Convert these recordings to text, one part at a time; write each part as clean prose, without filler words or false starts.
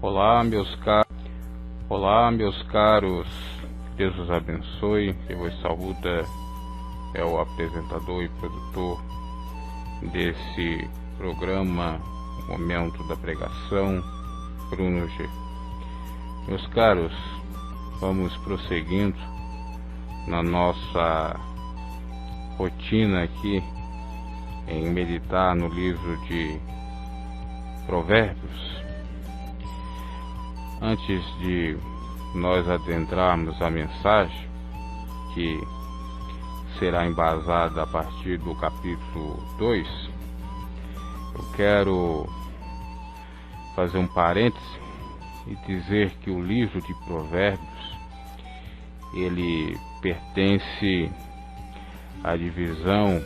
Olá, meus caros, Deus os abençoe. Quem vos saúda é o apresentador e produtor desse programa, Momento da Pregação, Bruno G. Meus caros, vamos prosseguindo na nossa rotina aqui em meditar no livro de Provérbios. Antes de nós adentrarmos a mensagem, que será embasada a partir do capítulo 2, eu quero fazer um parêntese e dizer que o livro de Provérbios, ele pertence à divisão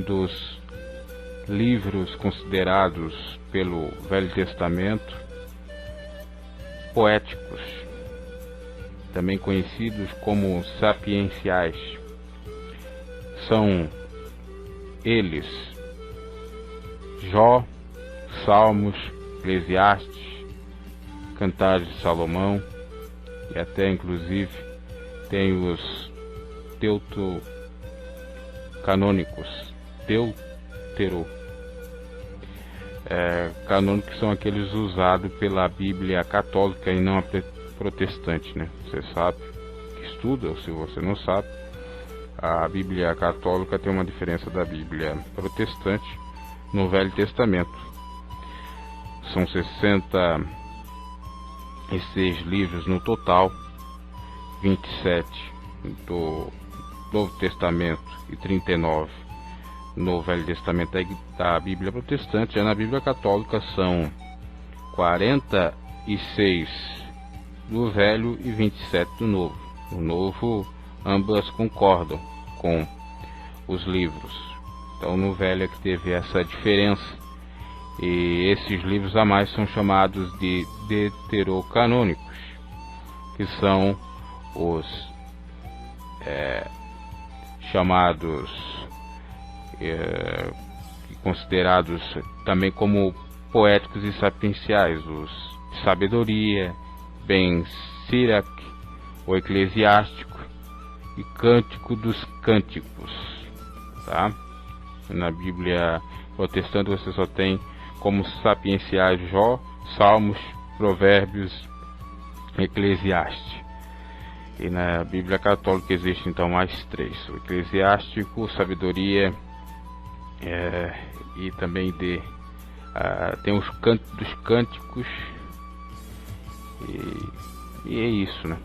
dos livros considerados pelo Velho Testamento poéticos, também conhecidos como sapienciais. São eles Jó, Salmos, Eclesiastes, Cantares de Salomão, e até inclusive tem os deuterocanônicos, canônicos, que são aqueles usados pela Bíblia católica e não a protestante, né? Você sabe, que estuda, ou se você não sabe, a Bíblia católica tem uma diferença da Bíblia protestante no Velho Testamento. São 66 livros no total, 27 do Novo Testamento e 39 no Velho Testamento da Bíblia protestante. Já na Bíblia católica são 46 do Velho e 27 do Novo. No Novo, ambas concordam com os livros. Então no Velho é que teve essa diferença, e esses livros a mais são chamados de deuterocanônicos, que são os chamados considerados também como poéticos e sapienciais, os de sabedoria, Ben Sirac, o eclesiástico e cântico dos cânticos, tá? Na Bíblia protestante você só tem como sapienciais Jó, Salmos, Provérbios, Eclesiastes. E na Bíblia católica existe então mais 3: o eclesiástico, sabedoria, e também tem os cantos dos cânticos, e é isso, né?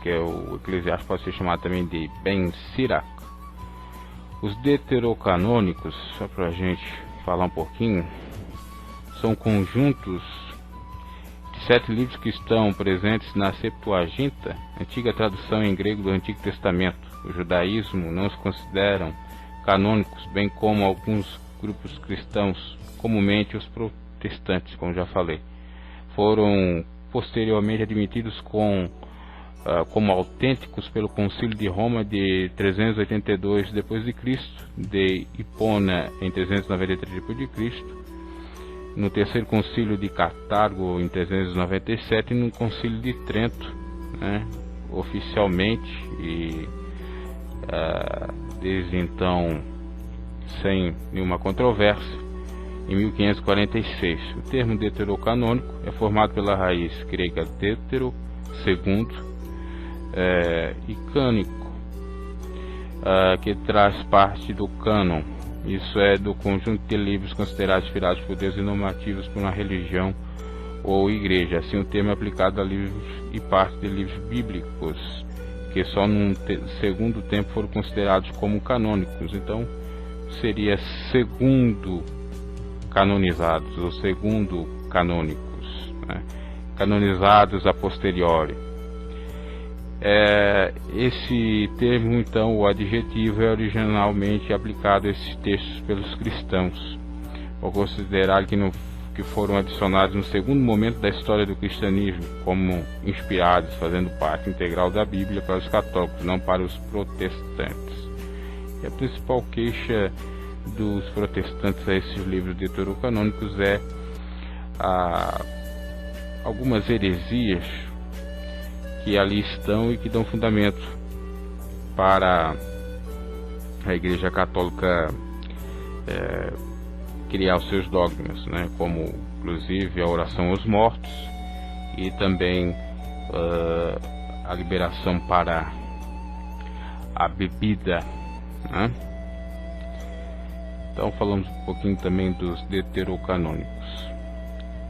Que o eclesiástico pode ser chamado também de Ben Sirac. Os deuterocanônicos, só para a gente falar um pouquinho, são conjuntos de 7 livros que estão presentes na Septuaginta, antiga tradução em grego do Antigo Testamento. O judaísmo não os consideram canônicos, bem como alguns grupos cristãos, comumente os protestantes, como já falei. Foram posteriormente admitidos como autênticos pelo Concílio de Roma de 382 d.C., de Hipona em 393 d.C., no terceiro Concílio de Cartago em 397 e no Concílio de Trento, né, oficialmente, e desde então sem nenhuma controvérsia, em 1546. O termo deuterocanônico é formado pela raiz grega deutero, segundo, e cânico, que traz parte do cânon, isso é, do conjunto de livros considerados inspirados por Deus e normativos por uma religião ou igreja. Assim, o termo é aplicado a livros e parte de livros bíblicos que só num segundo tempo foram considerados como canônicos. Então seria segundo canonizados ou segundo canônicos, né? Canonizados a posteriori. Esse termo, então, o adjetivo, é originalmente aplicado a esses textos pelos cristãos, ao considerar que foram adicionados no segundo momento da história do cristianismo, como inspirados, fazendo parte integral da Bíblia para os católicos, não para os protestantes. E a principal queixa dos protestantes a esses livros deuterocanônicos é algumas heresias que ali estão e que dão fundamento para a Igreja Católica criar os seus dogmas, né? Como inclusive a oração aos mortos e também a liberação para a bebida, né? Então falamos um pouquinho também dos deuterocanônicos.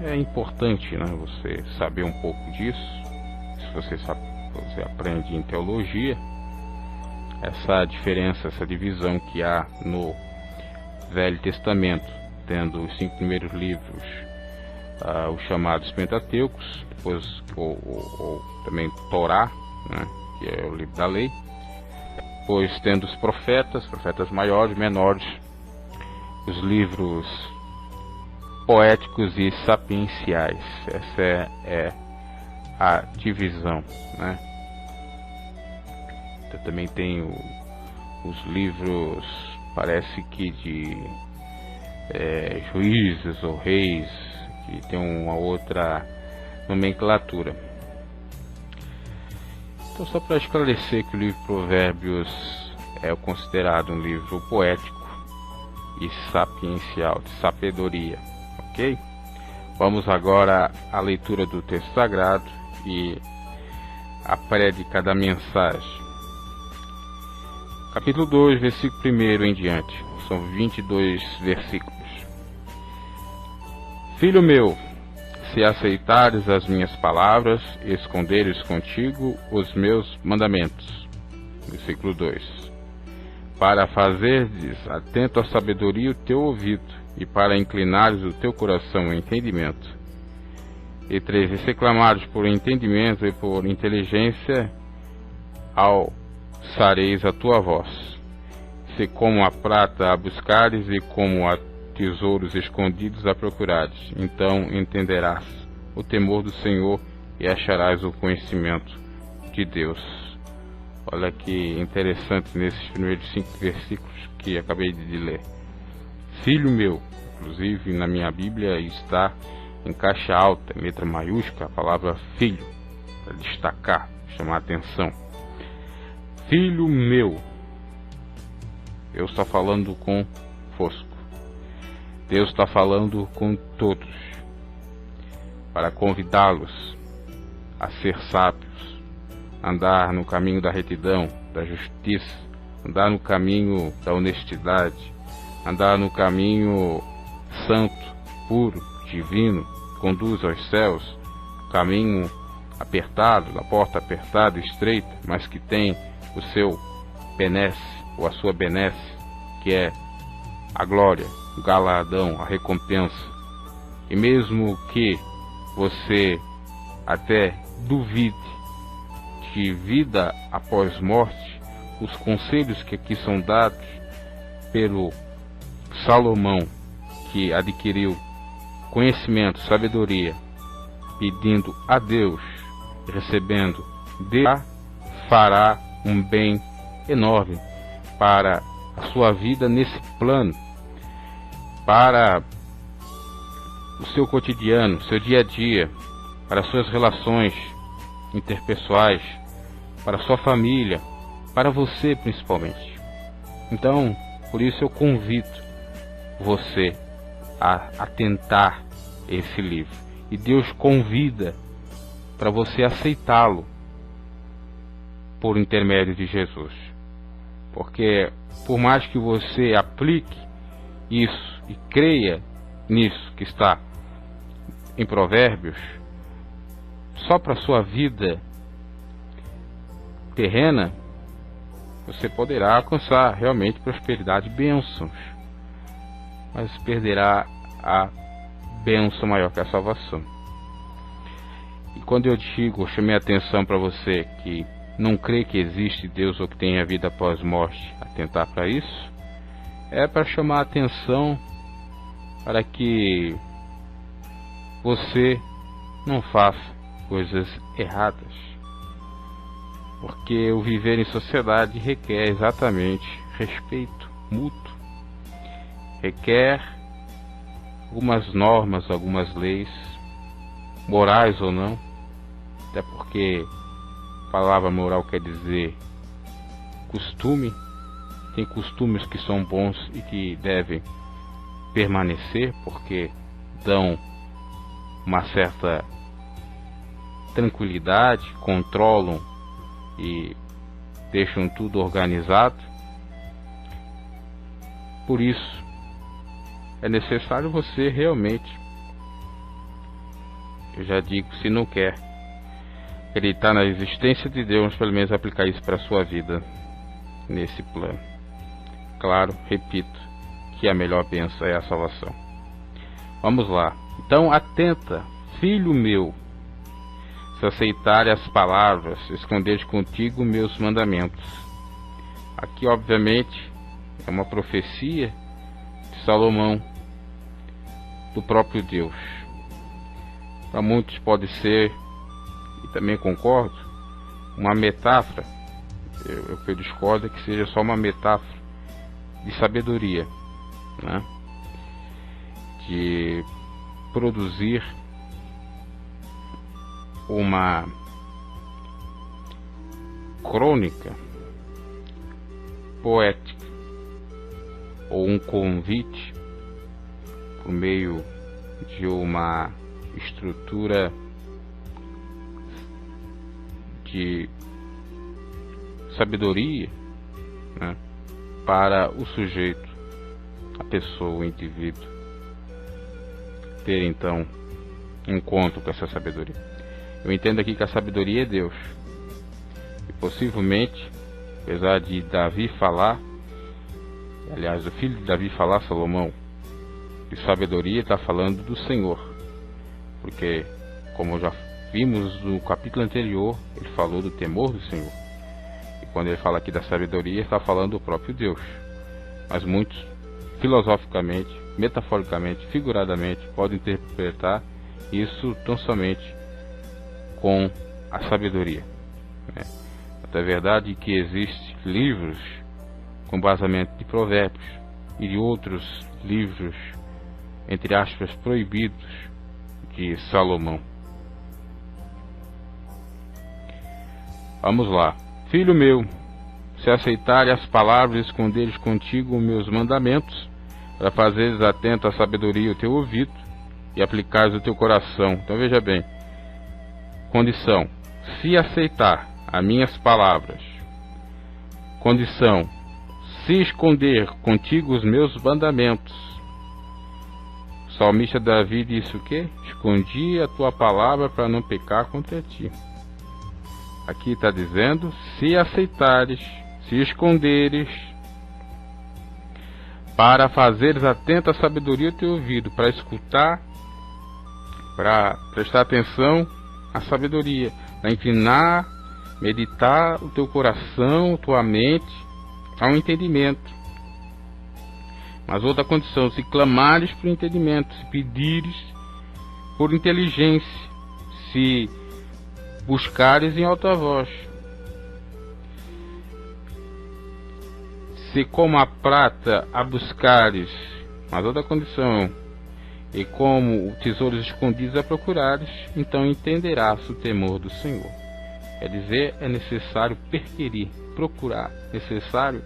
É importante, né, você saber um pouco disso. Se você aprende em teologia, essa diferença, essa divisão que há no Velho Testamento, tendo os 5 primeiros livros, os chamados Pentateucos, depois ou também Torá, né, que é o livro da lei, depois tendo os profetas maiores, menores, os livros poéticos e sapienciais. Essa é a divisão, né? Então, também tem os livros, parece que de juízes ou reis, que tem uma outra nomenclatura. Então, só para esclarecer que o livro Provérbios é considerado um livro poético e sapiencial, de sabedoria, ok? Vamos agora à leitura do texto sagrado e a prédica da mensagem. Capítulo 2, versículo 1 em diante. São 22 versículos. Filho meu, se aceitares as minhas palavras e esconderes contigo os meus mandamentos. Versículo 2. Para fazeres atento à sabedoria o teu ouvido, e para inclinares o teu coração ao entendimento. E 3. E se clamares por entendimento e por inteligência, alçareis a tua voz. Se como a prata a buscares e como a tesouros escondidos a procurares, então entenderás o temor do Senhor e acharás o conhecimento de Deus. Olha que interessante nesses primeiros 5 versículos que acabei de ler. Filho meu, inclusive na minha Bíblia está em caixa alta, em letra maiúscula, a palavra filho, para destacar, chamar a atenção. Filho meu, Deus está falando convosco. Deus está falando com todos, para convidá-los a ser sábios, andar no caminho da retidão, da justiça, andar no caminho da honestidade, andar no caminho santo, puro, divino, conduz aos céus, caminho apertado, a porta apertada, estreita, mas que tem o seu benesse, ou a sua benesse, que é a glória, o galardão, a recompensa. E mesmo que você até duvide de vida após morte, os conselhos que aqui são dados pelo Salomão, que adquiriu conhecimento, sabedoria, pedindo a Deus, recebendo Deus, fará um bem enorme para a sua vida nesse plano, para o seu cotidiano, seu dia a dia, para as suas relações interpessoais, para a sua família, para você principalmente. Então, por isso eu convido você a atentar esse livro. E Deus convida para você aceitá-lo por intermédio de Jesus. Porque por mais que você aplique isso e creia nisso que está em Provérbios, só para a sua vida terrena, você poderá alcançar realmente prosperidade e bênçãos, mas perderá a bênção maior que a salvação. E quando eu digo, chamei a atenção para você que não crê que existe Deus ou que tenha vida após morte, atentar para isso, é para chamar a atenção para que você não faça coisas erradas. Porque o viver em sociedade requer exatamente respeito mútuo, requer algumas normas, algumas leis, morais ou não, até porque a palavra moral quer dizer costume. Tem costumes que são bons e que devem permanecer, porque dão uma certa tranquilidade, controlam e deixam tudo organizado. Por isso é necessário você realmente, eu já digo, se não quer acreditar na existência de Deus, pelo menos aplicar isso para a sua vida nesse plano. Claro, repito, que a melhor bênção é a salvação. Vamos lá. Então atenta, filho meu, se aceitares as palavras, esconderes contigo meus mandamentos. Aqui obviamente é uma profecia de Salomão, do próprio Deus. Para muitos pode ser, e também concordo, uma metáfora. Eu discordo que seja só uma metáfora de sabedoria, né? De produzir uma crônica poética ou um convite por meio de uma estrutura de sabedoria, né, para o sujeito, a pessoa, o indivíduo, ter então encontro com essa sabedoria. Eu entendo aqui que a sabedoria é Deus, e possivelmente, apesar de Davi falar, aliás, o filho de Davi falar, Salomão, de sabedoria, está falando do Senhor, porque, como já vimos no capítulo anterior, ele falou do temor do Senhor. E quando ele fala aqui da sabedoria, está falando do próprio Deus. Mas muitos, filosoficamente, metaforicamente, figuradamente, podem interpretar isso tão somente com a sabedoria, né? É verdade que existem livros com basamento de provérbios e de outros livros, entre aspas, proibidos de Salomão. Vamos lá. Filho meu, se aceitares as palavras e esconderes contigo meus mandamentos, para fazeres atento à sabedoria o teu ouvido e aplicares o teu coração. Então veja bem, condição, se aceitar as minhas palavras. Condição, se esconder contigo os meus mandamentos. O salmista Davi disse o quê? Escondi a tua palavra para não pecar contra ti. Aqui está dizendo, se aceitares, se esconderes, para fazeres atento à sabedoria do teu ouvido, para escutar, para prestar atenção à sabedoria, para inclinar, meditar o teu coração, tua mente ao entendimento. Mas outra condição, se clamares por entendimento, se pedires por inteligência, se buscares em alta voz. Se como a prata a buscares, mas outra condição, e como tesouros escondidos a procurares, então entenderás o temor do Senhor. Quer dizer, é necessário perquirir, procurar, é necessário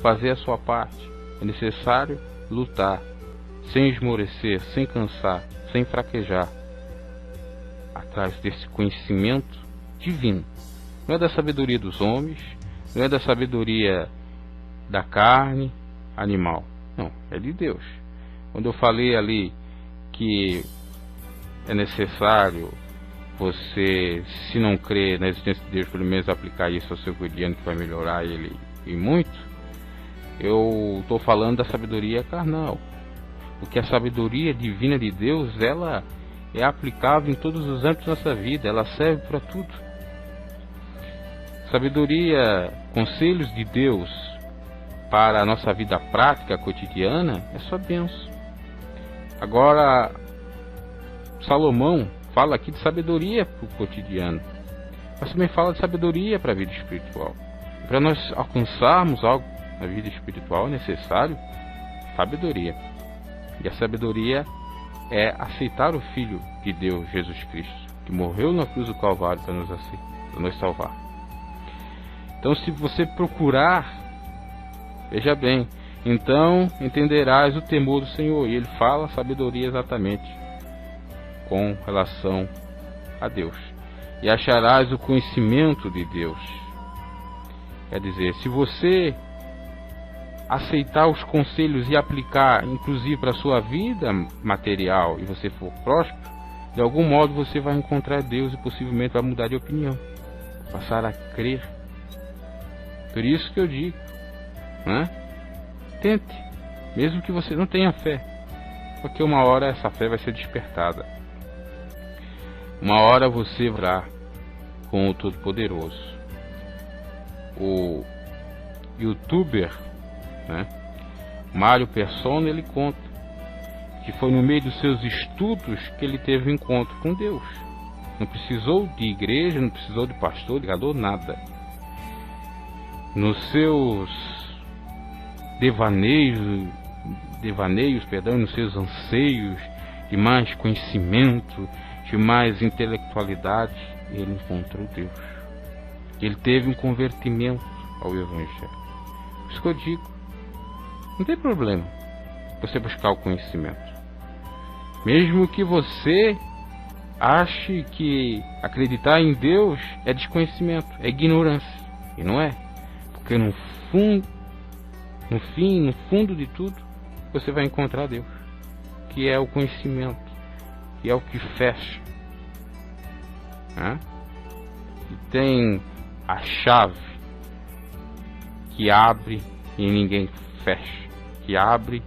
fazer a sua parte, é necessário lutar, sem esmorecer, sem cansar, sem fraquejar, atrás desse conhecimento divino. Não é da sabedoria dos homens, não é da sabedoria da carne animal, não, é de Deus. Quando eu falei ali que é necessário você, se não crê na existência de Deus, pelo menos aplicar isso ao seu cotidiano, que vai melhorar ele e muito, eu estou falando da sabedoria carnal, porque a sabedoria divina de Deus, ela é aplicável em todos os âmbitos da nossa vida, ela serve para tudo. Sabedoria, conselhos de Deus para a nossa vida prática, cotidiana, é só bênção. Agora, Salomão fala aqui de sabedoria para o cotidiano, mas também fala de sabedoria para a vida espiritual. Para nós alcançarmos algo na vida espiritual é necessário sabedoria. E a sabedoria é aceitar o Filho de Deus, Jesus Cristo, que morreu na cruz do Calvário para nos salvar. Então, se você procurar, veja bem, então entenderás o temor do Senhor. E ele fala sabedoria exatamente com relação a Deus. E acharás o conhecimento de Deus. Quer dizer, se você aceitar os conselhos e aplicar, inclusive para a sua vida material, e você for próspero, de algum modo você vai encontrar Deus e possivelmente vai mudar de opinião, passar a crer. Por isso que eu digo, né? Tente, mesmo que você não tenha fé, porque uma hora essa fé vai ser despertada. Uma hora você vai com o Todo-Poderoso. O youtuber, né, Mário Persona, ele conta que foi no meio dos seus estudos que ele teve um encontro com Deus. Não precisou de igreja, não precisou de pastor, de pregador, nada. Nos seus devaneios, nos seus anseios de mais conhecimento, de mais intelectualidade, ele encontrou Deus. Ele teve um convertimento ao Evangelho. Por isso que eu digo, não tem problema você buscar o conhecimento. Mesmo que você ache que acreditar em Deus é desconhecimento, é ignorância. E não é. Porque no fundo de tudo, você vai encontrar Deus, que é o conhecimento, que é o que fecha, né? E tem a chave que abre e ninguém fecha, que abre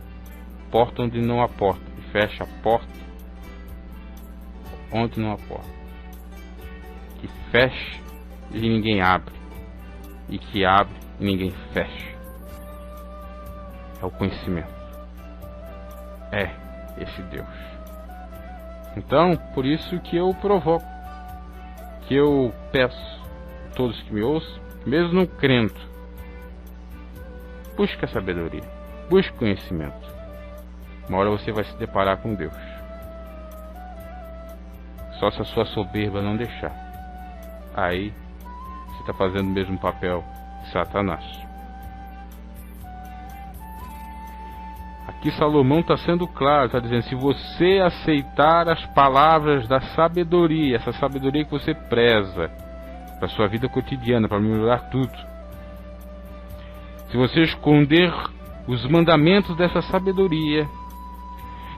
porta onde não há porta, e fecha a porta onde não há porta, que fecha e ninguém abre, e que abre e ninguém fecha. É o conhecimento, é esse Deus. Então, por isso que eu provoco, que eu peço a todos que me ouçam, mesmo não crendo, busque a sabedoria, busque conhecimento. Uma hora você vai se deparar com Deus. Só se a sua soberba não deixar. Aí você está fazendo o mesmo papel de Satanás. Aqui Salomão está sendo claro, está dizendo: se você aceitar as palavras da sabedoria, essa sabedoria que você preza para a sua vida cotidiana, para melhorar tudo, se você esconder os mandamentos dessa sabedoria,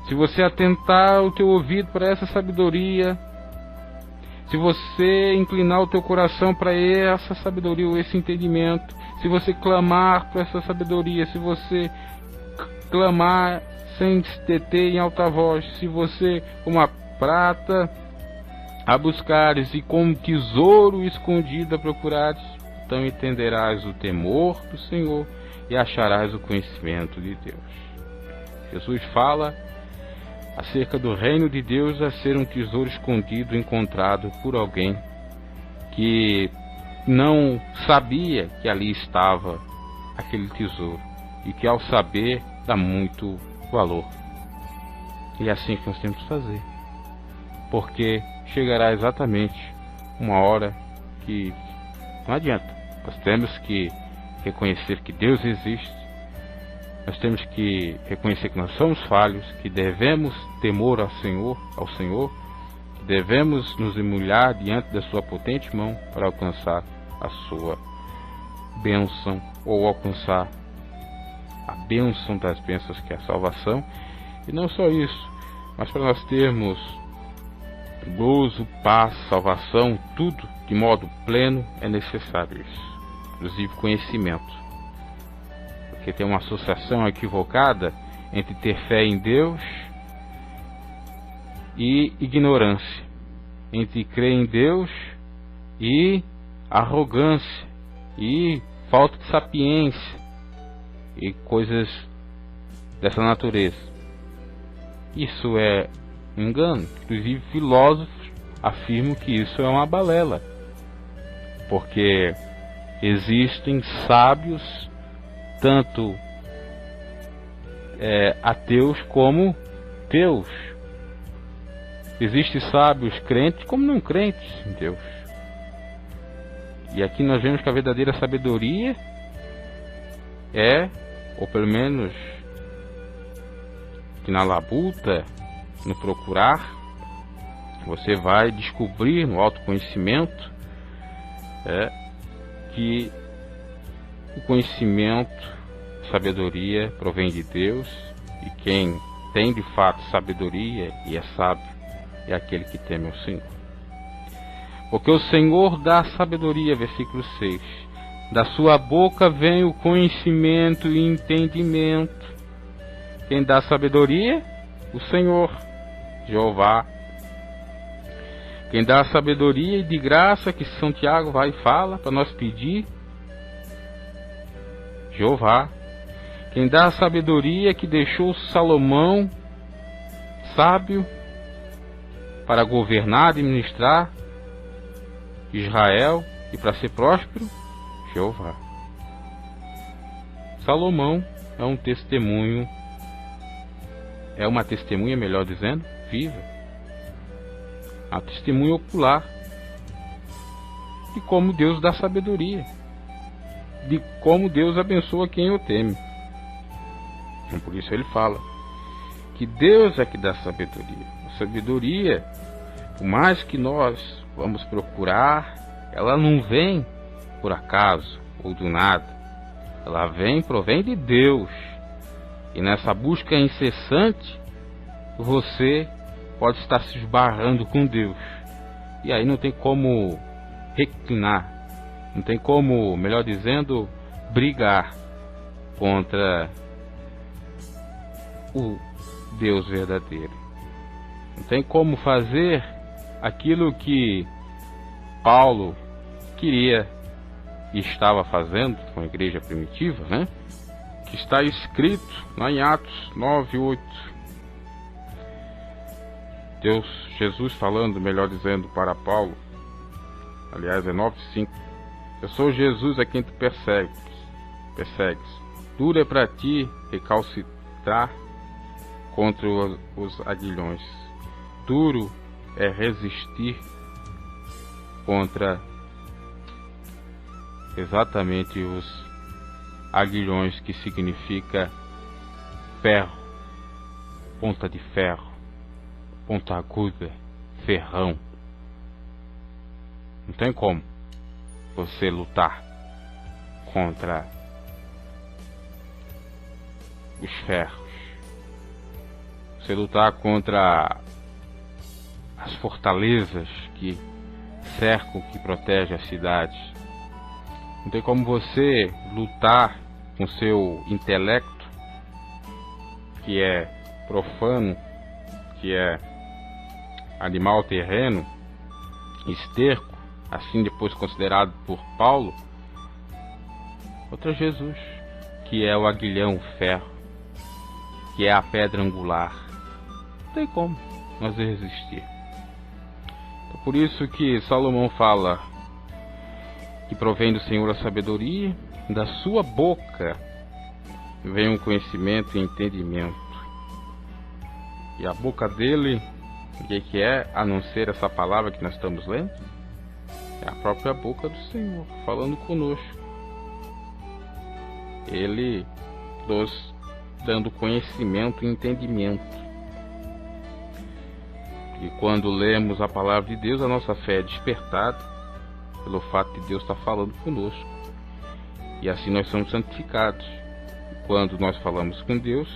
se você atentar o teu ouvido para essa sabedoria, se você inclinar o teu coração para essa sabedoria ou esse entendimento, se você clamar para essa sabedoria, se você clamar sem se deter em alta voz, se você, como a prata, a buscares e como tesouro escondido a procurares, então entenderás o temor do Senhor e acharás o conhecimento de Deus. Jesus fala acerca do reino de Deus a ser um tesouro escondido, encontrado por alguém que não sabia que ali estava aquele tesouro, e que ao saber dá muito valor. E é assim que nós temos que fazer, porque chegará exatamente uma hora que não adianta. Nós temos que reconhecer que Deus existe, nós temos que reconhecer que nós somos falhos, que devemos temor ao Senhor, que devemos nos humilhar diante da sua potente mão para alcançar a sua bênção, ou alcançar a bênção das bênçãos, que é a salvação. E não só isso, mas para nós termos gozo, paz, salvação, tudo de modo pleno, é necessário isso, inclusive conhecimento, porque tem uma associação equivocada entre ter fé em Deus e ignorância, entre crer em Deus e arrogância e falta de sapiência e coisas dessa natureza. Isso é engano. Inclusive filósofos afirmam que isso é uma balela, porque existem sábios tanto ateus como teus, Existem sábios crentes como não crentes em Deus. E aqui nós vemos que a verdadeira sabedoria é, ou pelo menos que na labuta, no procurar, você vai descobrir no autoconhecimento que o conhecimento, sabedoria provém de Deus, e quem tem de fato sabedoria e é sábio é aquele que teme ao Senhor. Porque o Senhor dá sabedoria, versículo 6. Da sua boca vem o conhecimento e entendimento. Quem dá sabedoria? O Senhor, Jeová. Quem dá sabedoria e de graça, que São Tiago vai e fala para nós pedir? Jeová. Quem dá a sabedoria que deixou Salomão sábio para governar, administrar Israel e para ser próspero? Jeová. Salomão é um testemunho, é uma testemunha, melhor dizendo, viva, a testemunha ocular de como Deus dá sabedoria, de como Deus abençoa quem o teme. Então, por isso ele fala que Deus é que dá sabedoria. A sabedoria, por mais que nós vamos procurar, ela não vem por acaso ou do nada. Ela provém de Deus. E nessa busca incessante, você pode estar se esbarrando com Deus. E aí não tem como reclinar, não tem como, melhor dizendo, brigar contra o Deus verdadeiro. Não tem como fazer aquilo que Paulo queria e estava fazendo com a igreja primitiva, né? Que está escrito lá em Atos 9:8. Jesus falando, melhor dizendo, para Paulo, aliás é 9:5. Eu sou Jesus a quem tu persegues. Duro é para ti recalcitrar contra os aguilhões. Duro é resistir contra exatamente os aguilhões, que significa ferro, ponta de ferro, ponta aguda, ferrão. Não tem como você lutar contra os ferros, você lutar contra as fortalezas que cercam, que protegem a cidade. Não tem como você lutar com seu intelecto, que é profano, que é animal terreno, esterco, assim depois considerado por Paulo, contra Jesus, que é o aguilhão, o ferro, que é a pedra angular. Não tem como nós resistir. Então, por isso que Salomão fala que provém do Senhor a sabedoria, da sua boca vem um conhecimento e entendimento. E a boca dele, o que é, a não ser essa palavra que nós estamos lendo? É a própria boca do Senhor, falando conosco. Ele nos dando conhecimento e entendimento. E quando lemos a palavra de Deus, a nossa fé é despertada pelo fato de Deus estar falando conosco. E assim nós somos santificados. E quando nós falamos com Deus,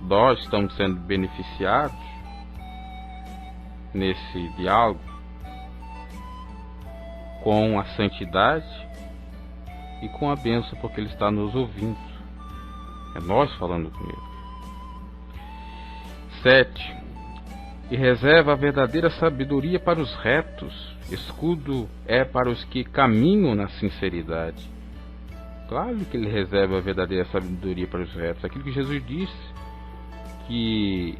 nós estamos sendo beneficiados nesse diálogo com a santidade e com a bênção, porque Ele está nos ouvindo. É nós falando com Ele. 7. E reserva a verdadeira sabedoria para os retos. Escudo é para os que caminham na sinceridade. Claro que Ele reserva a verdadeira sabedoria para os retos. Aquilo que Jesus disse, que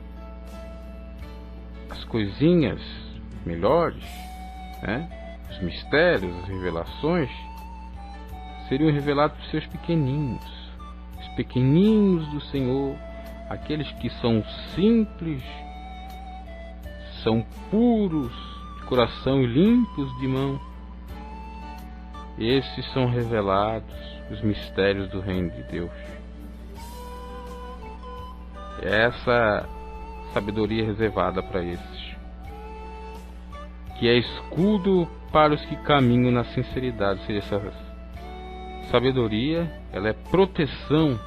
as coisinhas melhores, né, os mistérios, as revelações, seriam revelados para os seus pequeninos, os pequeninos do Senhor, aqueles que são simples são puros de coração e limpos de mão. Esses são revelados os mistérios do reino de Deus. Essa sabedoria reservada para esses, que é escudo para os que caminham na sinceridade. Ou seja, essa sabedoria, ela é proteção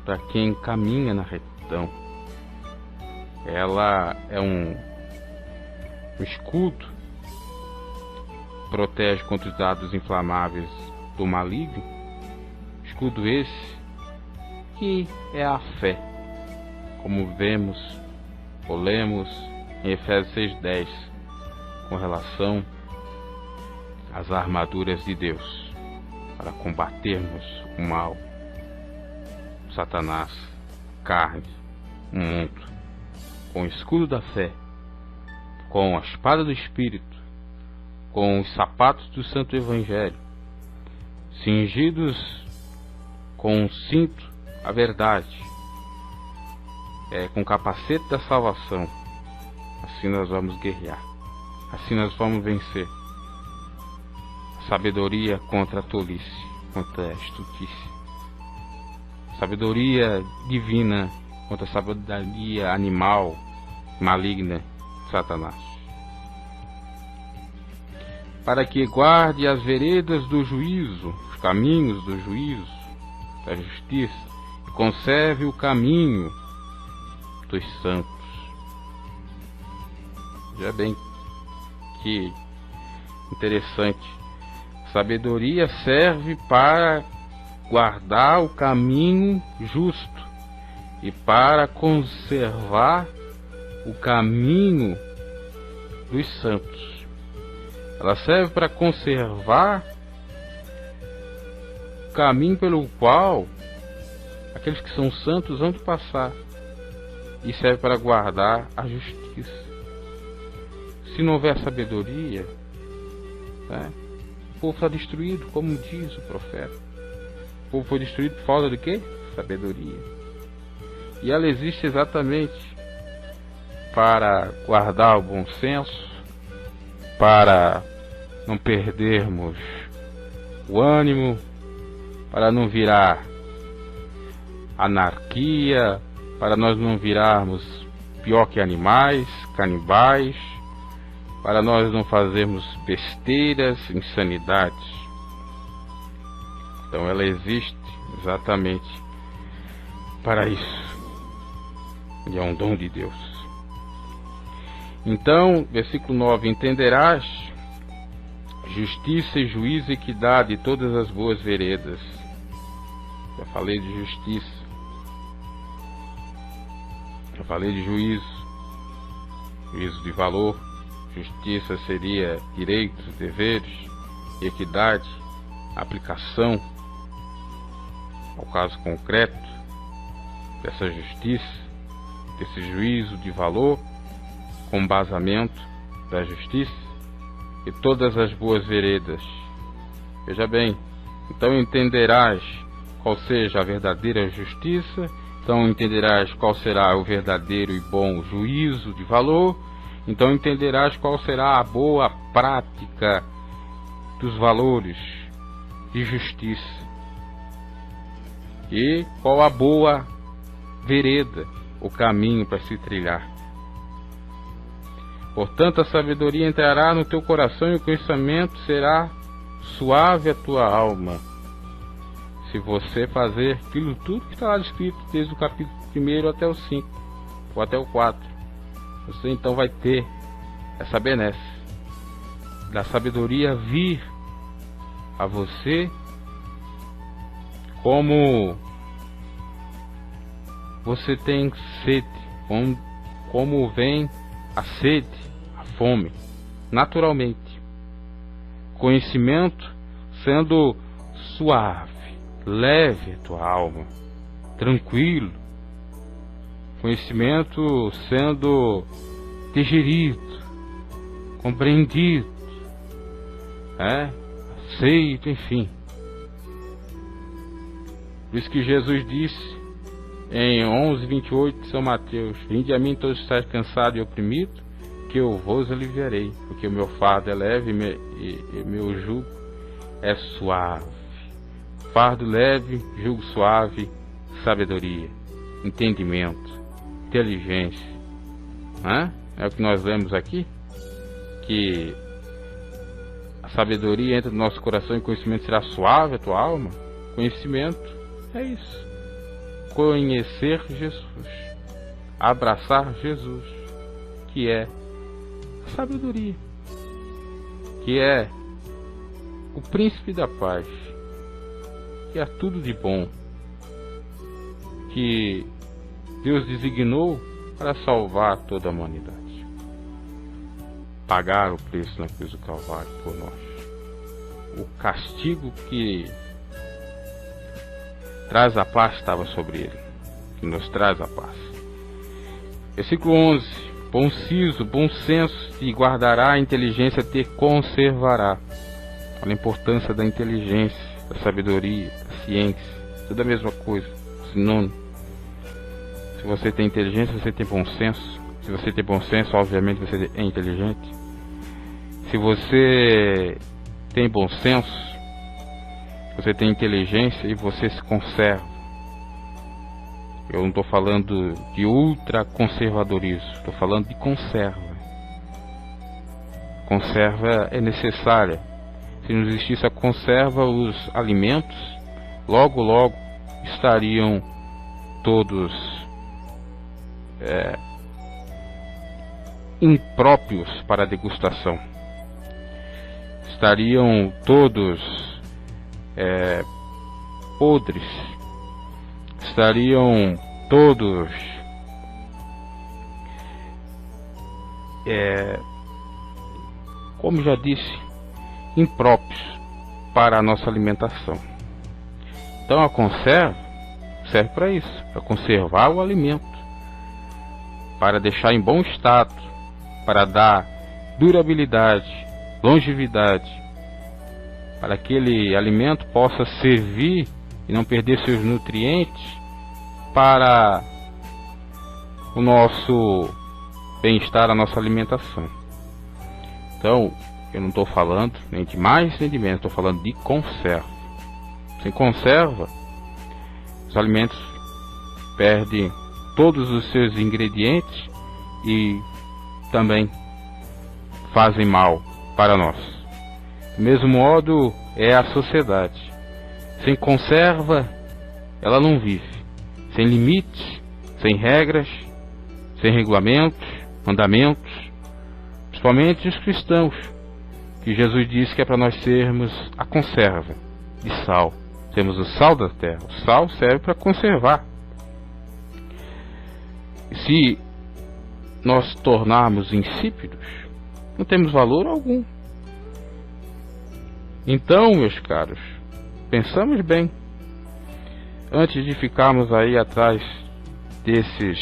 para quem caminha na retidão. Ela é um escudo, protege contra os dados inflamáveis do maligno. Escudo esse que é a fé, como vemos ou lemos em Efésios 6:10, com relação às armaduras de Deus, para combatermos o mal, Satanás, carne, o mundo, com o escudo da fé, com a espada do Espírito, com os sapatos do Santo Evangelho, cingidos com o cinto, a verdade, com o capacete da salvação. Assim nós vamos guerrear, assim nós vamos vencer. Sabedoria contra a tolice, contra a estultice. Sabedoria divina contra a sabedoria animal, maligna, Satanás. Para que guarde as veredas do juízo, os caminhos do juízo, da justiça, e conserve o caminho dos santos. Veja bem que interessante. Sabedoria serve para guardar o caminho justo e para conservar o caminho dos santos. Ela serve para conservar o caminho pelo qual aqueles que são santos vão passar, e serve para guardar a justiça. Se não houver sabedoria, o povo está destruído, como diz o profeta. O povo foi destruído por falta de quê? Sabedoria. E ela existe exatamente para guardar o bom senso, para não perdermos o ânimo, para não virar anarquia, para nós não virarmos pior que animais, canibais, para nós não fazermos besteiras, insanidades. Então ela existe exatamente para isso, e é um dom de Deus. Então, versículo 9: entenderás justiça e juízo, equidade e todas as boas veredas. Já falei de justiça, já falei de juízo, juízo de valor. Justiça seria direitos, deveres, equidade, aplicação ao caso concreto dessa justiça, desse juízo de valor, com embasamento da justiça, e todas as boas veredas. Veja bem, então entenderás qual seja a verdadeira justiça, então entenderás qual será o verdadeiro e bom juízo de valor, então entenderás qual será a boa prática dos valores de justiça, e qual a boa vereda, o caminho para se trilhar. Portanto, a sabedoria entrará no teu coração e o conhecimento será suave a tua alma. Se você fazer aquilo tudo que está lá escrito, desde o capítulo 1 até o 5, ou até o 4, você então vai ter essa benesse da sabedoria vir a você como você tem sede, como vem a sede, a fome, naturalmente. Conhecimento sendo suave, leve a tua alma, tranquilo. Conhecimento sendo digerido, compreendido, aceito, enfim. Por isso que Jesus disse em 11:28 de São Mateus: vinde a mim todos estáis cansados e oprimidos, porque eu vos aliviarei, porque o meu fardo é leve e meu jugo é suave. Fardo leve, jugo suave, sabedoria, entendimento, inteligência. É o que nós lemos aqui, que a sabedoria entra no nosso coração e o conhecimento será suave a tua alma. Conhecimento é isso. Conhecer Jesus, abraçar Jesus, que é a sabedoria, que é o príncipe da paz, que é tudo de bom, que Deus designou para salvar toda a humanidade, pagar o preço na cruz do Calvário por nós. O castigo que traz a paz estava sobre ele, que nos traz a paz. Versículo 11: bom siso, bom senso te guardará, a inteligência te conservará. Olha a importância da inteligência, da sabedoria, da ciência, tudo a mesma coisa, sinônimo. Se você tem inteligência, você tem bom senso. Se você tem bom senso, obviamente você é inteligente. Se você tem bom senso, você tem inteligência e você se conserva. Eu não estou falando de ultraconservadorismo, estou falando de conserva. Conserva é necessária. Se não existisse a conserva, os alimentos logo estariam todos impróprios para degustação. Estariam todos podres. Estariam todos como já disse, impróprios para a nossa alimentação. Então a conserva serve para isso, para conservar o alimento, para deixar em bom estado, para dar durabilidade, longevidade, para que aquele alimento possa servir e não perder seus nutrientes para o nosso bem-estar, a nossa alimentação. Então, eu não estou falando nem de mais nem de menos, estou falando de conserva. Sem conserva, os alimentos perdem todos os seus ingredientes e também fazem mal para nós. Do mesmo modo é a sociedade. Sem conserva, ela não vive. Sem limites, sem regras, sem regulamentos, mandamentos, principalmente os cristãos, que Jesus disse que é para nós sermos a conserva de sal, sermos o sal da terra. O sal serve para conservar. E se nós tornarmos insípidos, não temos valor algum. Então, meus caros, pensamos bem antes de ficarmos aí atrás desses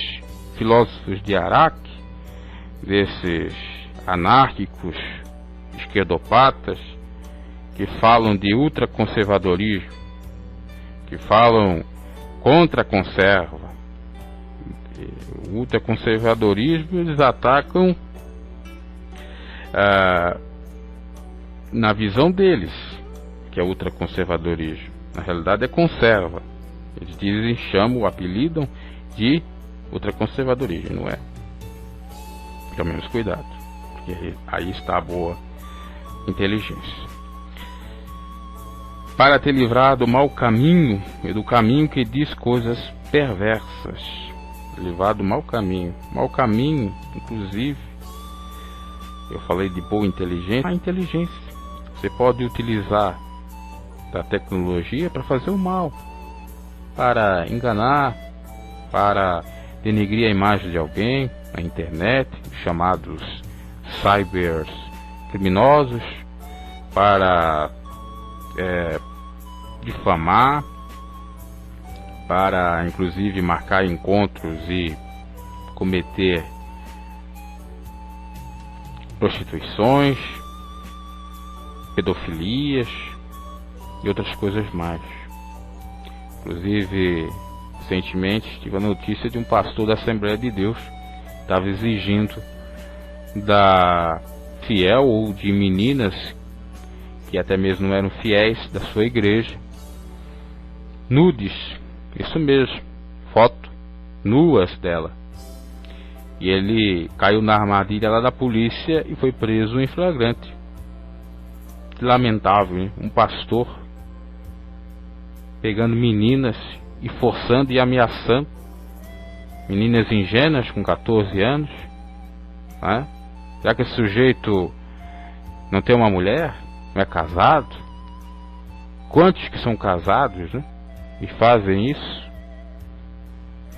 filósofos de Araque, desses anárquicos esquerdopatas que falam de ultraconservadorismo, que falam contra a conserva. O ultraconservadorismo eles atacam na visão deles, que é ultraconservadorismo. Na realidade é conserva. Eles dizem, chamam, apelidam de ultraconservadorismo, não é? Pelo menos cuidado, porque aí está a boa inteligência. Para te livrar do mau caminho e do caminho que diz coisas perversas. Livrar do mau caminho. Mau caminho, inclusive, eu falei de boa inteligência. A inteligência. Você pode utilizar da tecnologia para fazer o mal, para enganar, para denegrir a imagem de alguém na internet, chamados cybercriminosos, para difamar, para inclusive marcar encontros e cometer prostituições, pedofilias e outras coisas mais. Inclusive, recentemente tive a notícia de um pastor da Assembleia de Deus que estava exigindo da fiel ou de meninas que até mesmo não eram fiéis da sua igreja. Nudes, isso mesmo, foto nuas dela. E ele caiu na armadilha lá da polícia e foi preso em flagrante. Que lamentável, hein? Um pastor pegando meninas e forçando e ameaçando meninas ingênuas com 14 anos, né? Será que esse sujeito não tem uma mulher? Não é casado? Quantos que são casados, né? E fazem isso?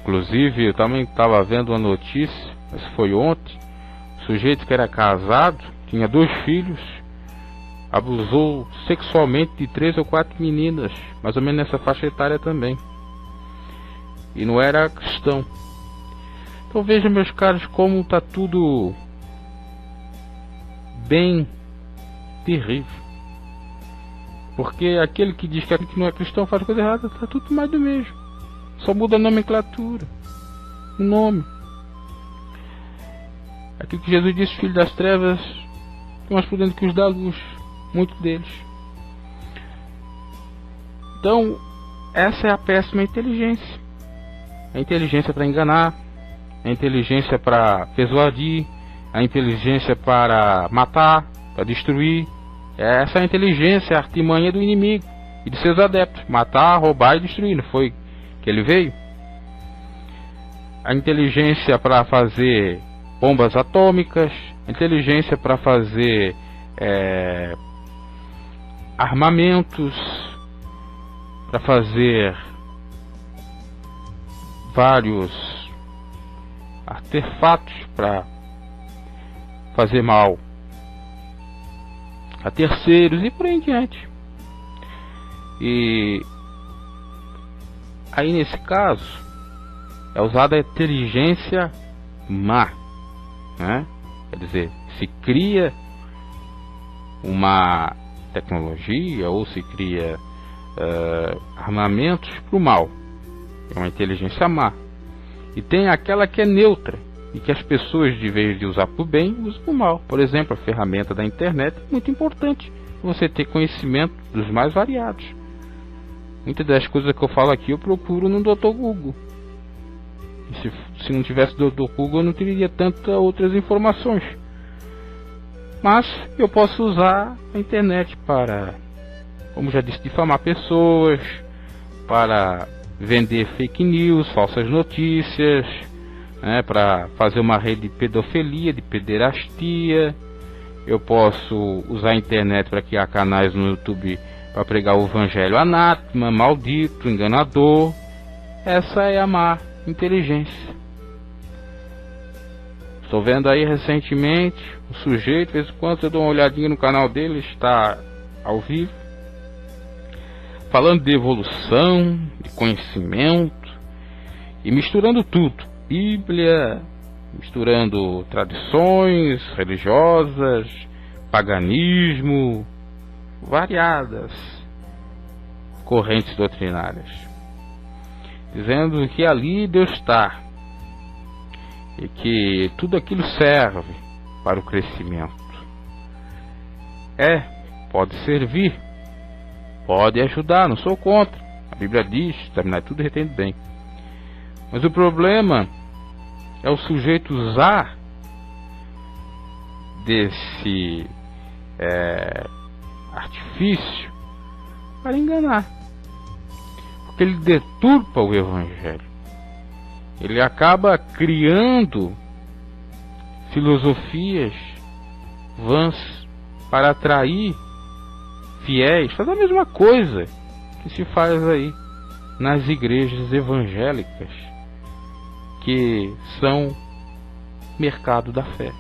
Inclusive eu também estava vendo uma notícia, mas foi ontem, o sujeito que era casado, tinha 2 filhos, abusou sexualmente de 3 ou 4 meninas, mais ou menos nessa faixa etária também, e não era cristão. Então vejam, meus caros, como está tudo bem terrível, porque aquele que diz que aquele que não é cristão faz coisa errada, está tudo mais do mesmo, só muda a nomenclatura, o nome. Aquilo que Jesus disse, filho das trevas é mais prudente que os da luz, muitos deles. Então essa é a péssima inteligência, a inteligência para enganar, a inteligência para persuadir, a inteligência para matar, para destruir. Essa é a inteligência, a artimanha do inimigo e de seus adeptos: matar, roubar e destruir. Não foi que ele veio? A inteligência para fazer bombas atômicas, a inteligência para fazer armamentos, para fazer vários artefatos para fazer mal a terceiros e por aí em diante. E aí nesse caso é usada a inteligência má, né? Quer dizer, se cria uma tecnologia ou se cria armamentos para o mal. É uma inteligência má. E tem aquela que é neutra e que as pessoas, de vez de usar para o bem, usam para o mal. Por exemplo, a ferramenta da internet é muito importante, você ter conhecimento dos mais variados. Muitas das coisas que eu falo aqui eu procuro no Dr. Google. E se não tivesse Dr. Google eu não teria tantas outras informações. Mas eu posso usar a internet para, como já disse, difamar pessoas, para vender fake news, falsas notícias, né, para fazer uma rede de pedofilia, de pederastia. Eu posso usar a internet para criar canais no YouTube para pregar o evangelho anátema, maldito, enganador. Essa é a má inteligência. Estou vendo aí recentemente o sujeito, de vez em quando eu dou uma olhadinha no canal dele, está ao vivo, falando de evolução, de conhecimento e misturando tudo, Bíblia, misturando tradições religiosas, paganismo, variadas correntes doutrinárias, dizendo que ali Deus está e que tudo aquilo serve para o crescimento. Pode servir, pode ajudar, não sou contra. A Bíblia diz: terminar tudo retendo bem. Mas o problema é o sujeito usar desse artifício para enganar, porque ele deturpa o evangelho. Ele acaba criando filosofias vãs para atrair fiéis. Faz a mesma coisa que se faz aí nas igrejas evangélicas, que são mercado da fé,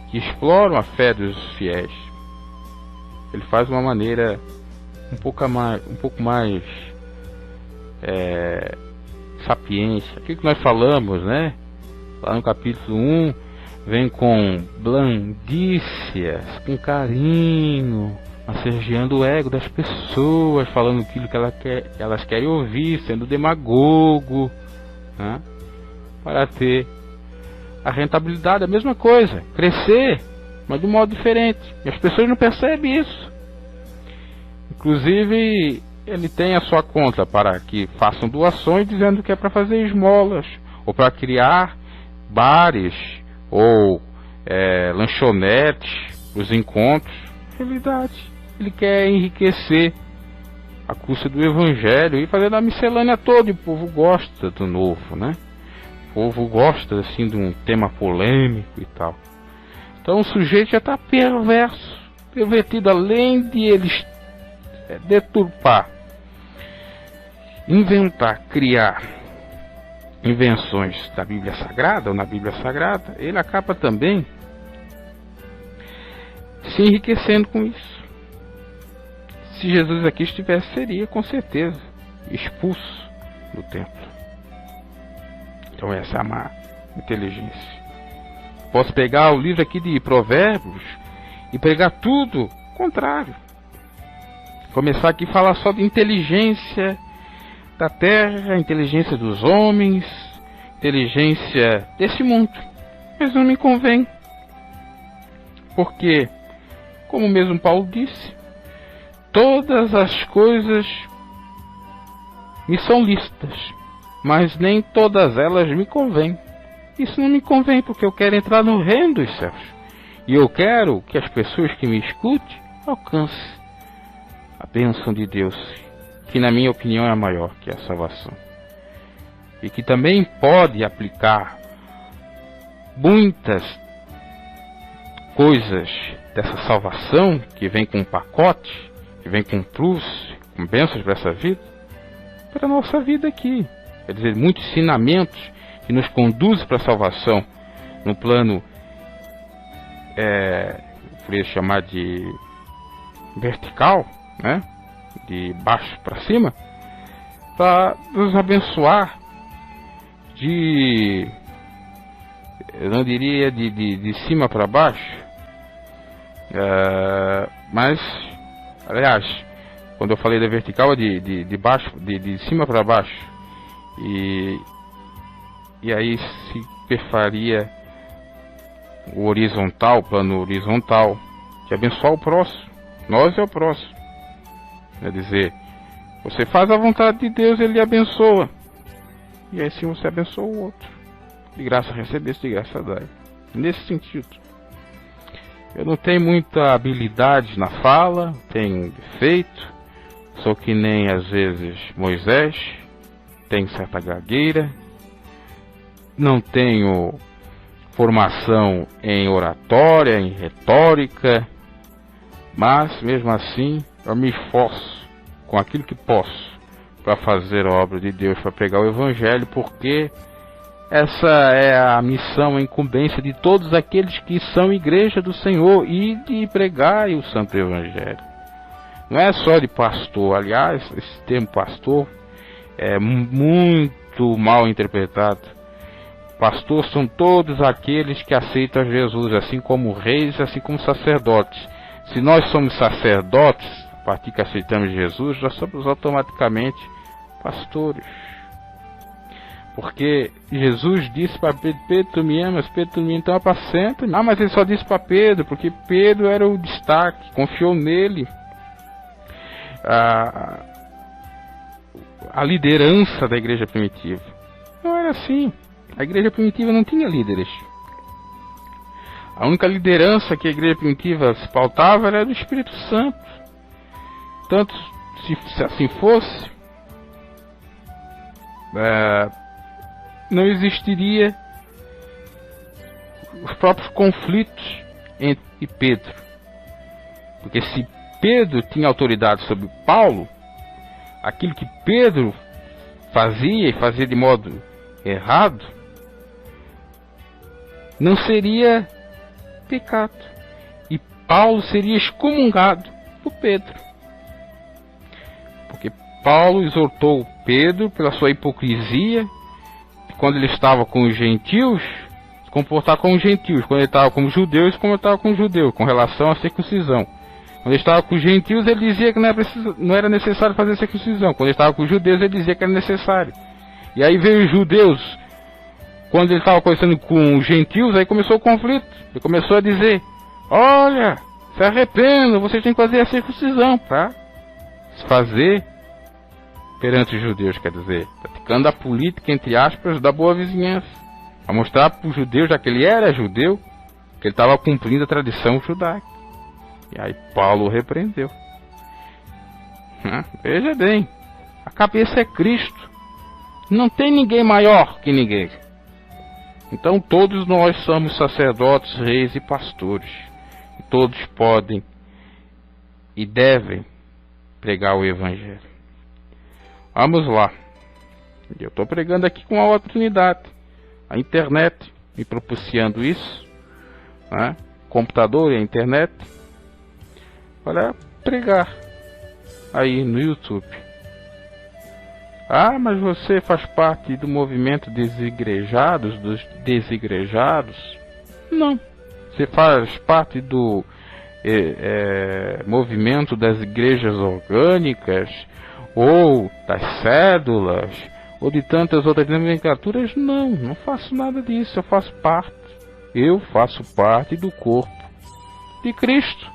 que exploram a fé dos fiéis. Ele faz de uma maneira um pouco mais sapiente. Aquilo que nós falamos, né, lá no capítulo 1, vem com blandícias, com carinho, massageando o ego das pessoas, falando aquilo que elas querem ouvir, sendo demagogo, né, para ter A rentabilidade é a mesma coisa, crescer, mas de um modo diferente. E as pessoas não percebem isso. Inclusive, ele tem a sua conta para que façam doações, dizendo que é para fazer esmolas, ou para criar bares, ou lanchonetes, os encontros. Realidade, ele quer enriquecer a custa do evangelho e fazer da miscelânea toda. E o povo gosta do novo, né? O povo gosta assim de um tema polêmico e tal. Então o sujeito já está perverso, pervertido, além de eles deturpar, inventar, criar invenções da Bíblia Sagrada ou na Bíblia Sagrada. Ele acaba também se enriquecendo com isso. Se Jesus aqui estivesse, seria com certeza expulso do templo. Então essa é a má inteligência. Posso pegar o livro aqui de Provérbios e pregar tudo o contrário. Começar aqui a falar só de inteligência da terra, inteligência dos homens, inteligência desse mundo. Mas não me convém. Porque, como mesmo Paulo disse, todas as coisas me são lícitas, mas nem todas elas me convêm. Isso não me convém, porque eu quero entrar no reino dos céus. E eu quero que as pessoas que me escutem alcancem a bênção de Deus, que na minha opinião é a maior, que é a salvação. E que também pode aplicar muitas coisas dessa salvação, que vem com um pacote, que vem com um plus, com bênçãos para essa vida, para a nossa vida aqui. Quer dizer, muitos ensinamentos que nos conduzem para a salvação no plano, eu poderia chamar de vertical, né? De baixo para cima, para nos abençoar eu não diria de cima para baixo, mas, aliás, quando eu falei da vertical, de baixo, de cima para baixo, e aí se perfaria o horizontal, o plano horizontal, de abençoar o próximo. Nós é o próximo. Quer dizer, você faz a vontade de Deus, Ele abençoa. E aí sim você abençoa o outro. De graça recebeste, de graça dai. Nesse sentido. Eu não tenho muita habilidade na fala, tenho defeito. Sou que nem às vezes Moisés, tenho certa gagueira. Não tenho formação em oratória, em retórica. Mas mesmo assim eu me esforço com aquilo que posso para fazer a obra de Deus, para pregar o Evangelho, porque essa é a missão, a incumbência de todos aqueles que são igreja do Senhor, e de pregar o Santo Evangelho. Não é só de pastor. Aliás, esse termo pastor é muito mal interpretado. Pastor são todos aqueles que aceitam Jesus, assim como reis, assim como sacerdotes. Se nós somos sacerdotes, a partir que aceitamos Jesus, nós somos automaticamente pastores. Porque Jesus disse para Pedro: Pedro, tu me amas? Pedro, tu me então apacenta. Ah, mas ele só disse para Pedro, porque Pedro era o destaque, confiou nele. A liderança da igreja primitiva. Não era assim. A igreja primitiva não tinha líderes. A única liderança que a igreja primitiva se pautava era do Espírito Santo. Tanto, se assim fosse, não existiria os próprios conflitos entre Pedro. Porque se Pedro tinha autoridade sobre Paulo, aquilo que Pedro fazia, e fazia de modo errado, não seria pecado, e Paulo seria excomungado por Pedro, porque Paulo exortou Pedro pela sua hipocrisia, quando ele estava com os gentios, se comportar como os gentios, quando ele estava com os judeus, como ele estava com os judeus, com relação à circuncisão. Quando ele estava com os gentios, ele dizia que não era necessário fazer circuncisão. Quando ele estava com os judeus, ele dizia que era necessário. E aí veio os judeus quando ele estava conversando com os gentios, aí começou o conflito. Ele começou a dizer: olha, se arrependam, vocês têm que fazer a circuncisão para se fazer perante os judeus, quer dizer, praticando a política, entre aspas, da boa vizinhança, a mostrar para os judeus, já que ele era judeu, que ele estava cumprindo a tradição judaica. E aí Paulo o repreendeu. Veja bem, a cabeça é Cristo, não tem ninguém maior que ninguém. Então todos nós somos sacerdotes, reis e pastores, e todos podem e devem pregar o Evangelho. Vamos lá. Eu estou pregando aqui com uma oportunidade. A internet me propiciando isso, né? Computador e a internet, para pregar aí no YouTube. Ah, mas você faz parte do movimento desigrejados, dos desigrejados? Não. Você faz parte do movimento das igrejas orgânicas, ou das cédulas, ou de tantas outras nomenclaturas? Não faço nada disso. Eu faço parte do corpo de Cristo,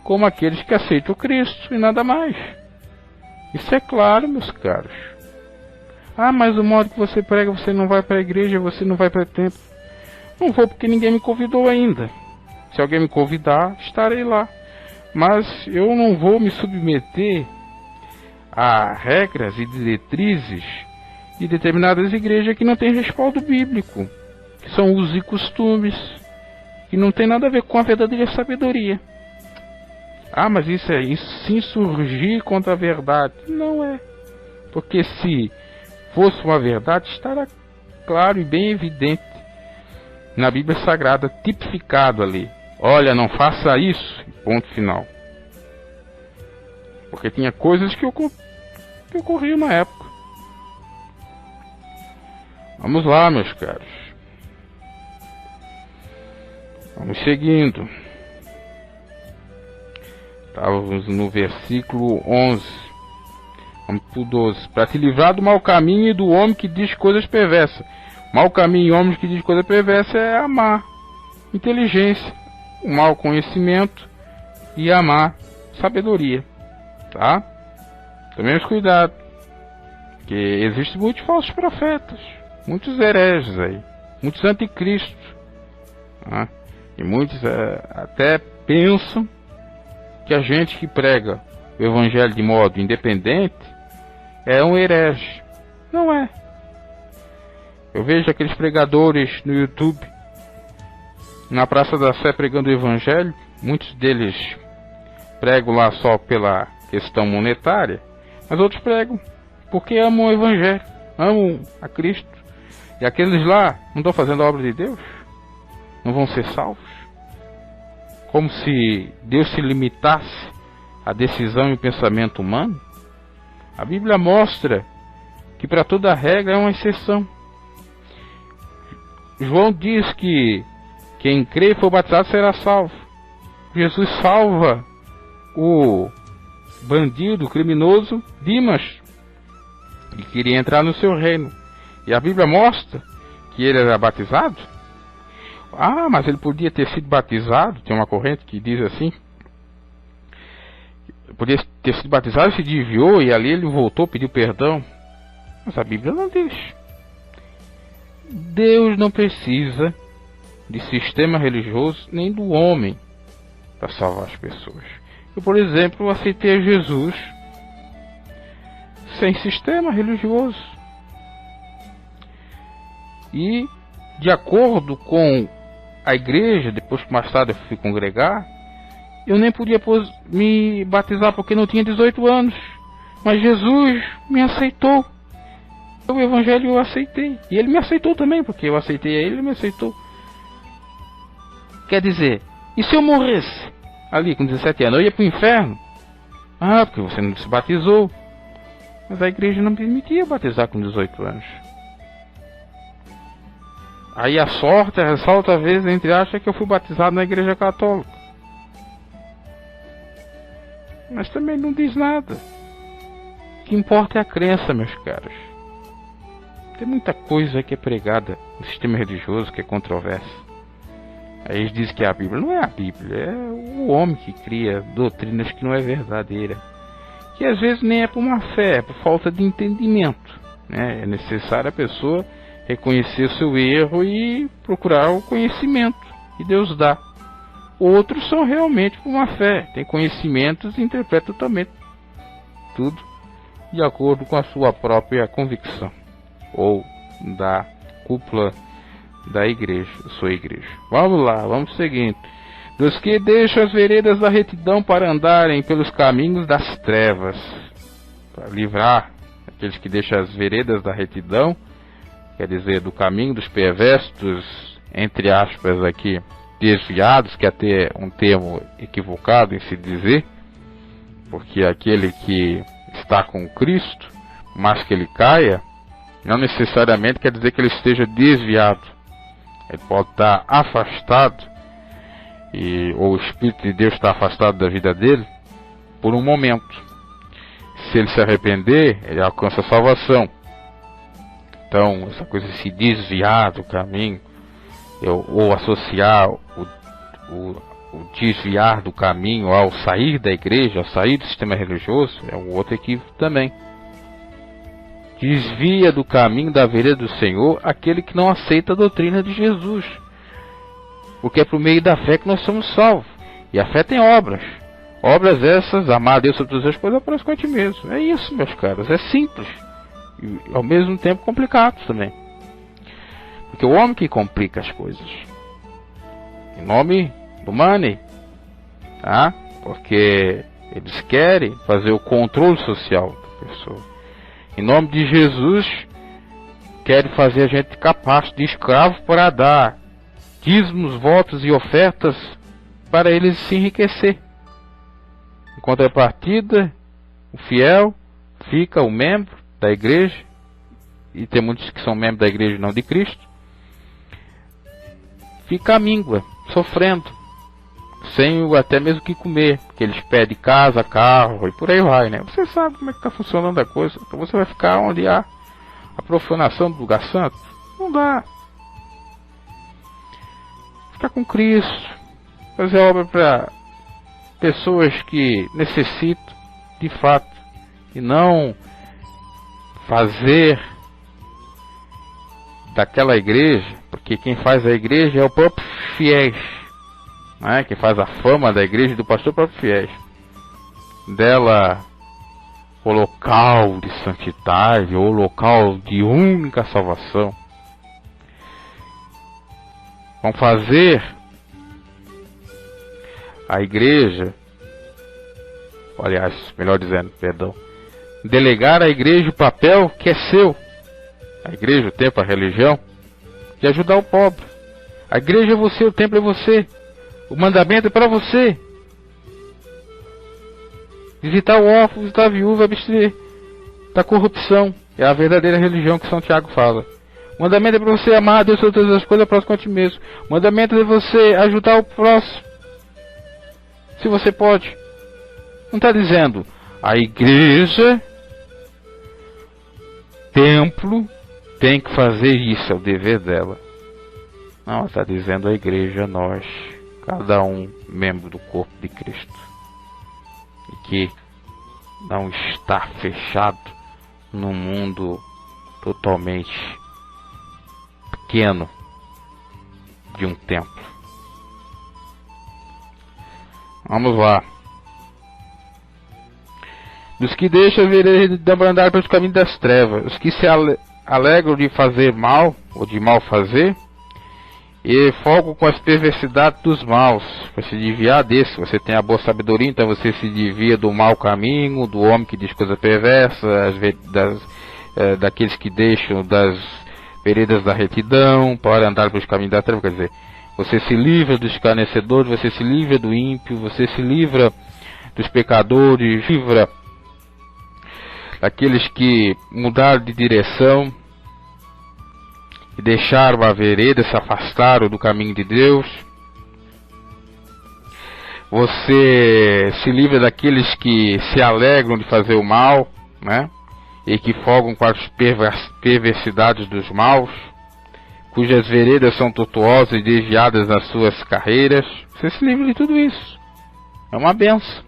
como aqueles que aceitam Cristo e nada mais. Isso é claro, meus caros. Ah, mas o modo que você prega, você não vai para a igreja, você não vai para o templo. Não vou porque ninguém me convidou ainda. Se alguém me convidar, estarei lá. Mas eu não vou me submeter a regras e diretrizes de determinadas igrejas que não têm respaldo bíblico, que são usos e costumes, que não tem nada a ver com a verdadeira sabedoria. Ah, mas isso se insurgir contra a verdade. Não é. Porque se fosse uma verdade, estará claro e bem evidente na Bíblia Sagrada, tipificado ali. Olha, não faça isso, ponto final. Porque tinha coisas que ocorriam na época. Vamos lá, meus caros. Vamos seguindo. Estávamos no versículo 11. Vamos para o 12. Para te livrar do mau caminho e do homem que diz coisas perversas. Mau caminho e homem que diz coisas perversas é amar inteligência, o mau conhecimento e amar sabedoria. Tá? Tomemos cuidado, porque existem muitos falsos profetas, muitos hereges aí, muitos anticristos, tá? E muitos até pensam que a gente que prega o Evangelho de modo independente é um herege. Não é. Eu vejo aqueles pregadores no YouTube, na Praça da Sé, pregando o Evangelho. Muitos deles pregam lá só pela questão monetária, mas outros pregam porque amam o Evangelho, amam a Cristo. E aqueles lá não estão fazendo a obra de Deus? Não vão ser salvos? Como se Deus se limitasse à decisão e ao pensamento humano? A Bíblia mostra que para toda regra é uma exceção. João diz que quem crê e for batizado será salvo. Jesus salva o bandido, o criminoso Dimas, e queria entrar no seu reino. E a Bíblia mostra que ele era batizado. Ah, mas ele podia ter sido batizado. Tem uma corrente que diz assim: podia ter sido batizado, se desviou e ali ele voltou, pediu perdão. Mas a Bíblia não diz. Deus não precisa de sistema religioso nem do homem para salvar as pessoas. Eu, por exemplo, aceitei Jesus sem sistema religioso. E, de acordo com a igreja, depois que mais tarde eu fui congregar, eu nem podia me batizar porque não tinha 18 anos. Mas Jesus me aceitou. O Evangelho eu aceitei. E ele me aceitou também, porque eu aceitei a ele, ele me aceitou. Quer dizer, e se eu morresse ali com 17 anos, eu ia para o inferno? Ah, porque você não se batizou. Mas a igreja não permitia batizar com 18 anos. Aí a sorte, ressalta a vez, entre aspas, que eu fui batizado na igreja católica. Mas também não diz nada. O que importa é a crença, meus caros. Tem muita coisa que é pregada no sistema religioso que é controversa. Aí eles dizem que a Bíblia não é a Bíblia, é o homem que cria doutrinas que não é verdadeira, que às vezes nem é por má fé, é por falta de entendimento, né? É necessário a pessoa reconhecer o seu erro e procurar o conhecimento que Deus dá. Outros são realmente por má fé, têm conhecimentos e interpretam também tudo de acordo com a sua própria convicção ou da cúpula da igreja, sua igreja. Vamos lá, vamos seguindo. Dos que deixam as veredas da retidão para andarem pelos caminhos das trevas, para livrar aqueles que deixam as veredas da retidão, quer dizer, do caminho dos perversos, entre aspas aqui, desviados, que é até um termo equivocado em se dizer, porque aquele que está com Cristo, mas que ele caia, não necessariamente quer dizer que ele esteja desviado. Ele pode estar afastado, ou o Espírito de Deus está afastado da vida dele por um momento. Se ele se arrepender, ele alcança a salvação. Então, essa coisa de se desviar do caminho, ou associar o desviar do caminho ao sair da igreja, ao sair do sistema religioso, é um outro equívoco também. Desvia do caminho da vereda do Senhor aquele que não aceita a doutrina de Jesus, porque é por meio da fé que nós somos salvos. E a fé tem obras. Obras essas, amar a Deus sobre todas as coisas, para a gente mesmo. É isso, meus caros. É simples e ao mesmo tempo complicado também, porque o homem que complica as coisas em nome do money, tá? Porque eles querem fazer o controle social da pessoa. Em nome de Jesus, querem fazer a gente capaz de escravo para dar dízimos, votos e ofertas para eles se enriquecer. Em contrapartida, o fiel fica o membro da igreja, e tem muitos que são membros da igreja e não de Cristo, fica à míngua, sofrendo, sem até mesmo que comer, porque eles pedem casa, carro e por aí vai, né? Você sabe como é que está funcionando a coisa. Então você vai ficar onde há a profanação do lugar santo? Não dá. Ficar com Cristo, fazer obra para pessoas que necessitam de fato, e não fazer daquela igreja, porque quem faz a igreja é o próprio fiéis, né? Quem faz a fama da igreja e do pastor, próprio fiéis, dela o local de santidade, ou local de única salvação. Vão fazer a igreja, aliás, melhor dizendo, perdão, delegar à igreja o papel que é seu. A igreja, o templo, a religião, de ajudar o pobre. A igreja é você, o templo é você. O mandamento é para você. Visitar o órfão, visitar a viúva, abster da corrupção. É a verdadeira religião que São Tiago fala. O mandamento é para você amar a Deus sobre todas as coisas, próximo a ti mesmo. O mandamento é você ajudar o próximo, se você pode. Não está dizendo a igreja, templo, tem que fazer isso, é o dever dela. Não, está dizendo a igreja, nós, cada um membro do corpo de Cristo, e que não está fechado num mundo totalmente pequeno de um templo. Vamos lá. Dos que deixam andar pelos caminhos das trevas, os que se alegram de fazer mal, ou de mal fazer, e folgam com as perversidades dos maus, para se desviar desse. Você tem a boa sabedoria, então você se desvia do mau caminho, do homem que diz coisa perversa, daqueles que deixam das veredas da retidão, para andar pelos caminhos da treva. Quer dizer, você se livra dos escarnecedores, você se livra do ímpio, você se livra dos pecadores, livra daqueles que mudaram de direção e deixaram a vereda, se afastaram do caminho de Deus. Você se livra daqueles que se alegram de fazer o mal, né? e que folgam com as perversidades dos maus, cujas veredas são tortuosas e desviadas nas suas carreiras. Você se livra de tudo isso. É uma benção.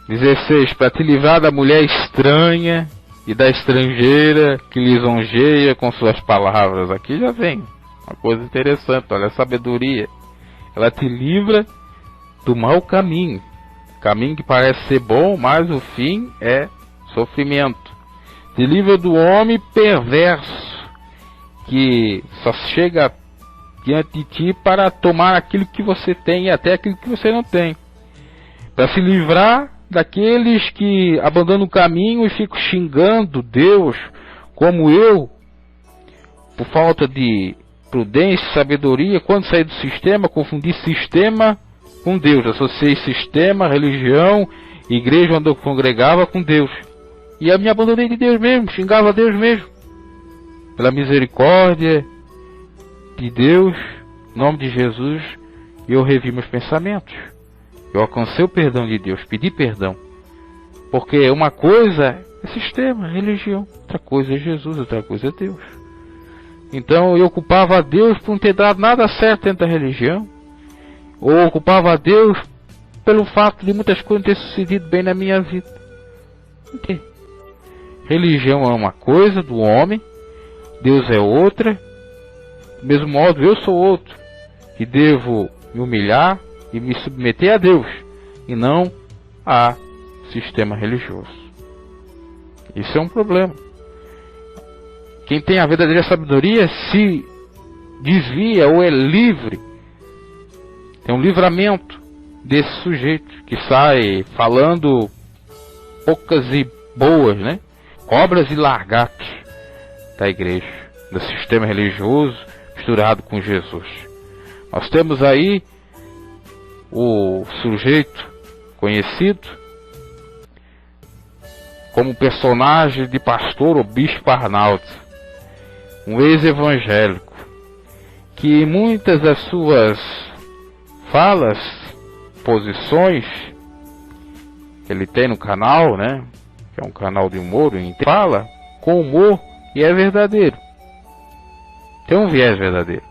16. Para te livrar da mulher estranha e da estrangeira que lisonjeia com suas palavras. Aqui já vem uma coisa interessante, olha a sabedoria. Ela te livra do mau caminho. Caminho que parece ser bom, mas o fim é sofrimento. Te livra do homem perverso, que só chega diante de ti para tomar aquilo que você tem e até aquilo que você não tem. Para se livrar daqueles que abandonam o caminho e ficam xingando Deus, como eu, por falta de prudência e sabedoria, quando saí do sistema, confundi sistema com Deus. Associei sistema, religião, igreja onde eu congregava com Deus. E eu me abandonei de Deus mesmo, xingava Deus mesmo. Pela misericórdia de Deus, em nome de Jesus, eu revi meus pensamentos. Eu alcancei o perdão de Deus, pedi perdão. Porque uma coisa é sistema, religião, outra coisa é Jesus, outra coisa é Deus. Então eu culpava a Deus por não ter dado nada certo dentro da religião, ou culpava a Deus pelo fato de muitas coisas não ter sucedido bem na minha vida. Entende? Religião é uma coisa do homem, Deus é outra. Do mesmo modo, eu sou outro, que devo me humilhar e me submeter a Deus, e não a sistema religioso. Isso é um problema. Quem tem a verdadeira sabedoria se desvia ou é livre. Tem um livramento desse sujeito que sai falando poucas e boas, né? Cobras e largatos da igreja, do sistema religioso misturado com Jesus. Nós temos aí o sujeito conhecido como personagem de pastor ou bispo Arnaldo, um ex-evangélico, que muitas das suas falas, posições que ele tem no canal, né, que é um canal de humor, ele fala com humor e é verdadeiro. Tem um viés verdadeiro.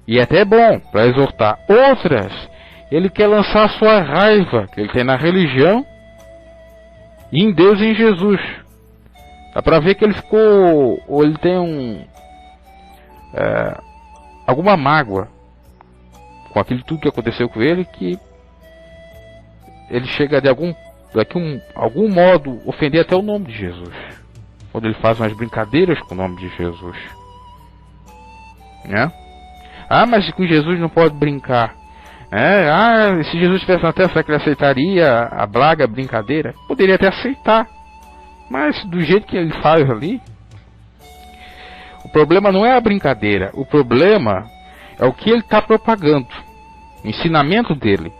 E é até bom para exortar. Outras, ele quer lançar sua raiva que ele tem na religião e em Deus e em Jesus. Dá para ver que ele ficou, ou ele tem alguma mágoa com aquilo tudo que aconteceu com ele, que ele chega de algum modo ofender até o nome de Jesus, quando ele faz umas brincadeiras com o nome de Jesus, né? Ah, mas com Jesus não pode brincar. Se Jesus tivesse na terra, será que ele aceitaria a blaga, a brincadeira? Poderia até aceitar, mas do jeito que ele faz ali, o problema não é a brincadeira, o problema é o que ele está propagando, o ensinamento dele.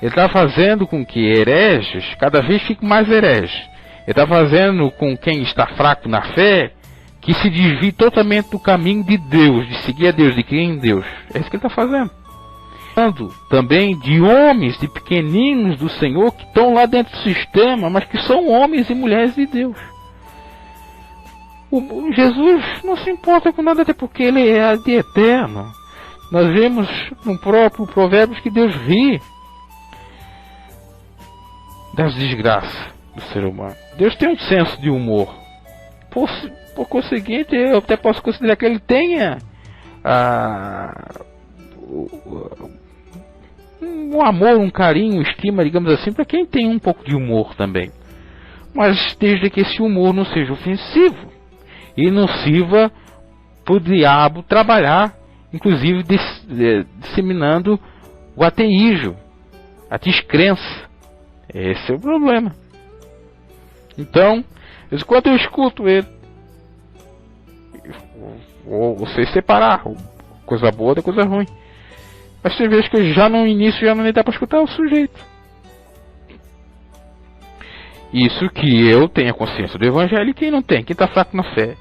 Ele está fazendo com que hereges cada vez fiquem mais hereges. Ele está fazendo com quem está fraco na fé que se desvie totalmente do caminho de Deus, de seguir a Deus, de crer em Deus. É isso que ele está fazendo. Falando também de homens, de pequeninos do Senhor que estão lá dentro do sistema, mas que são homens e mulheres de Deus. O Jesus não se importa com nada, até porque ele é de eterno. Nós vemos no próprio Provérbios que Deus ri das desgraças do ser humano. Deus tem um senso de humor. Por conseguinte, eu até posso considerar que ele tenha um amor, um carinho, estima, digamos assim, para quem tem um pouco de humor também. Mas desde que esse humor não seja ofensivo e não sirva para o diabo trabalhar, inclusive disseminando o ateísmo, a descrença. Esse é o problema. Então, quando eu escuto ele, eu sei separar coisa boa da coisa ruim. Mas tem vezes que já no início já não dá para escutar o sujeito. Isso que eu tenho a consciência do evangelho e quem não tem, quem está fraco na fé.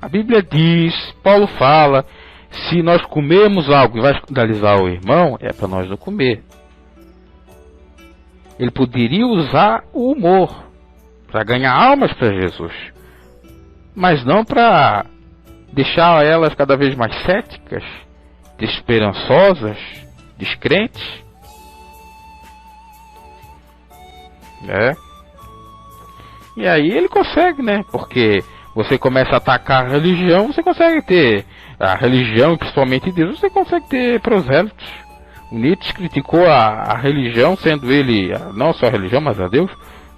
A Bíblia diz, Paulo fala, se nós comermos algo e vai escandalizar o irmão, é para nós não comer. Ele poderia usar o humor, para ganhar almas para Jesus, mas não para deixar elas cada vez mais céticas, desesperançosas, descrentes. E aí ele consegue, né? Porque você começa a atacar a religião, você consegue ter a religião, principalmente Deus, você consegue ter prosélitos. O Nietzsche criticou a religião, sendo ele, não só a religião, mas a Deus,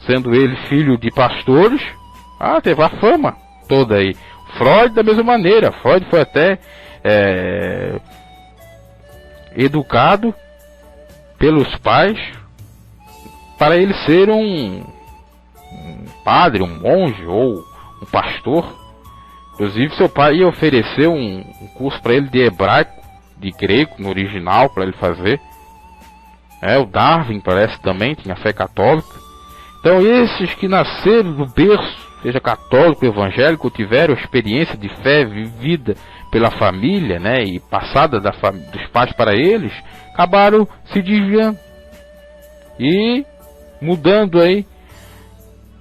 sendo ele filho de pastores. Teve a fama toda aí. Freud da mesma maneira. Freud foi até educado pelos pais para ele ser um padre, um monge ou um pastor. Inclusive seu pai ia oferecer um curso para ele de hebraico, de grego no original, para ele fazer. O Darwin parece também tinha fé católica. Então esses que nasceram do berço, seja católico, evangélico, tiveram experiência de fé vivida pela família, né, e passada dos pais para eles, acabaram se desviando e mudando aí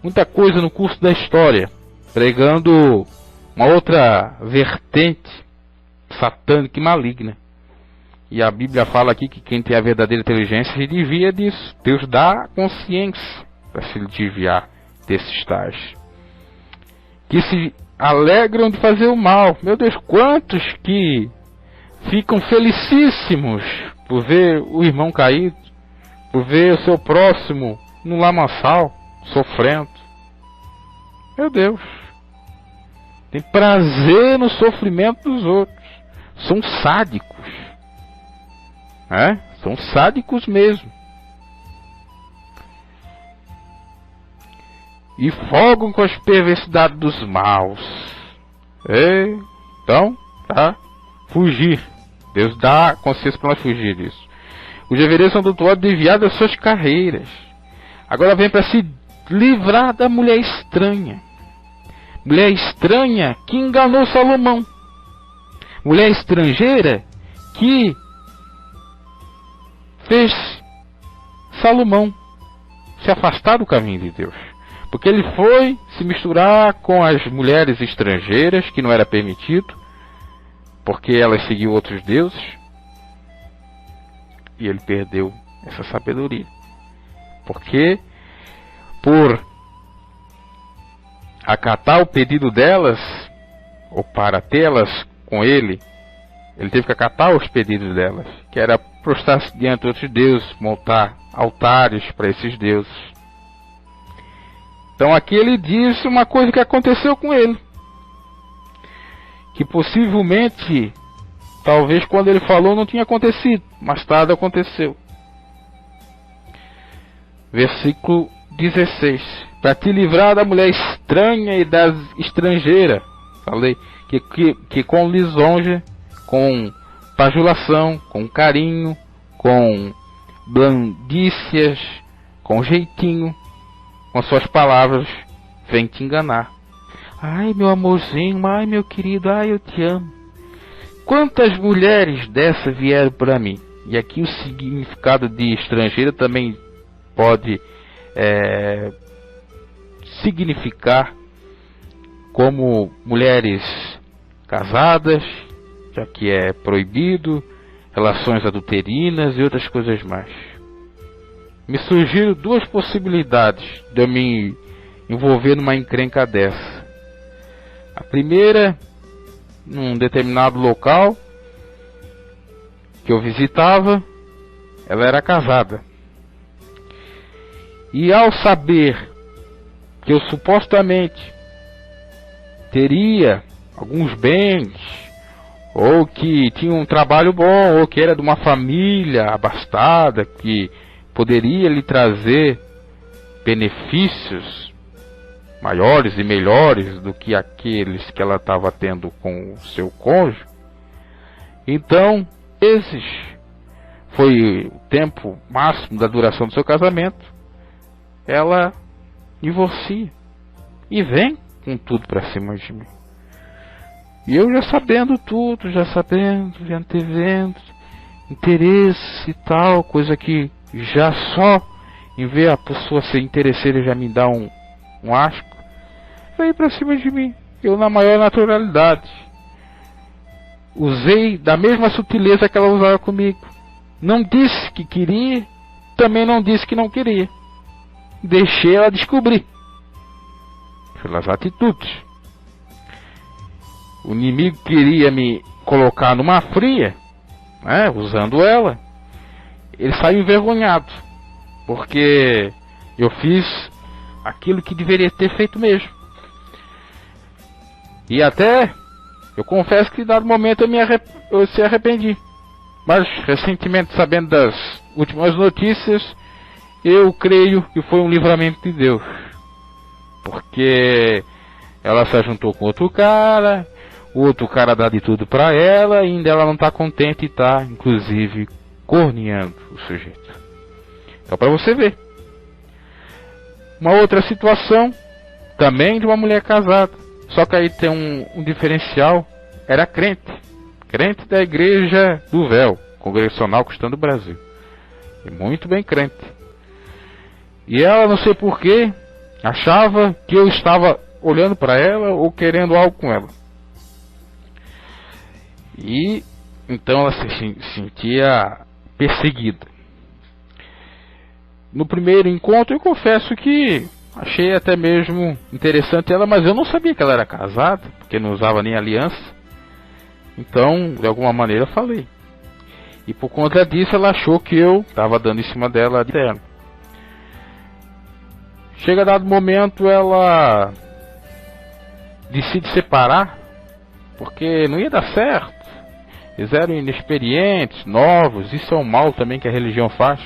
muita coisa no curso da história, pregando uma outra vertente satânica e maligna. E a Bíblia fala aqui que quem tem a verdadeira inteligência se desvia disso. Deus dá consciência para se desviar desses tais que se alegram de fazer o mal. Meu Deus, quantos que ficam felicíssimos por ver o irmão caído, por ver o seu próximo no lamaçal, sofrendo. Meu Deus, tem prazer no sofrimento dos outros. São sádicos, são sádicos mesmo. E folgam com as perversidades dos maus. Então, fugir. Deus dá consciência para nós fugir disso. Os deveres são do outro lado desviados das suas carreiras. Agora vem para se livrar da mulher estranha. Mulher estranha que enganou Salomão. Mulher estrangeira que fez Salomão se afastar do caminho de Deus. Porque ele foi se misturar com as mulheres estrangeiras, que não era permitido, porque elas seguiam outros deuses. E ele perdeu essa sabedoria. Porque por acatar o pedido delas, ou para tê-las com ele teve que acatar os pedidos delas, que era prostrar-se diante de outros deuses, montar altares para esses deuses. Então aqui ele diz uma coisa que aconteceu com ele, que possivelmente, talvez quando ele falou não tinha acontecido, mais tarde aconteceu. Versículo 16: para te livrar da mulher estranha e da estrangeira, falei, que com lisonja, com bajulação, com carinho, com blandícias, com jeitinho, com suas palavras, vem te enganar. Ai, meu amorzinho, ai, meu querido, ai, eu te amo. Quantas mulheres dessas vieram para mim? E aqui o significado de estrangeira também pode significar como mulheres casadas, já que é proibido, relações adulterinas e outras coisas mais. Me surgiram duas possibilidades de eu me envolver numa encrenca dessa. A primeira, num determinado local que eu visitava, ela era casada. E ao saber que eu supostamente teria alguns bens, ou que tinha um trabalho bom, ou que era de uma família abastada, que poderia lhe trazer benefícios maiores e melhores do que aqueles que ela estava tendo com o seu cônjuge. Então, esses foi o tempo máximo da duração do seu casamento. Ela divorcia e vem com tudo para cima de mim. E eu já sabendo tudo, já antevendo, interesse e tal, coisa que já só em ver a pessoa ser interesseira já me dá um um asco, veio pra cima de mim. Eu, na maior naturalidade, usei da mesma sutileza que ela usava comigo. Não disse que queria, também não disse que não queria. Deixei ela descobrir pelas atitudes. O inimigo queria me colocar numa fria, né, usando ela. Ele saiu envergonhado, porque eu fiz aquilo que deveria ter feito mesmo. E até, eu confesso que em dado momento eu se arrependi. Mas recentemente, sabendo das últimas notícias, eu creio que foi um livramento de Deus. Porque ela se juntou com outro cara, o outro cara dá de tudo pra ela, e ainda ela não tá contente e tá, inclusive, corneando o sujeito. Então, pra você ver. Uma outra situação, também de uma mulher casada. Só que aí tem um diferencial, era crente da igreja do Véu, Congregacional Cristã do Brasil. E muito bem crente. E ela, não sei porquê, achava que eu estava olhando para ela ou querendo algo com ela. E então ela se sentia perseguida. No primeiro encontro eu confesso que achei até mesmo interessante ela, mas eu não sabia que ela era casada, porque não usava nem aliança. Então, de alguma maneira, falei. E por conta disso, ela achou que eu estava dando em cima dela. Chega dado momento, ela decide separar, porque não ia dar certo. Eles eram inexperientes, novos, isso é um mal também que a religião faz.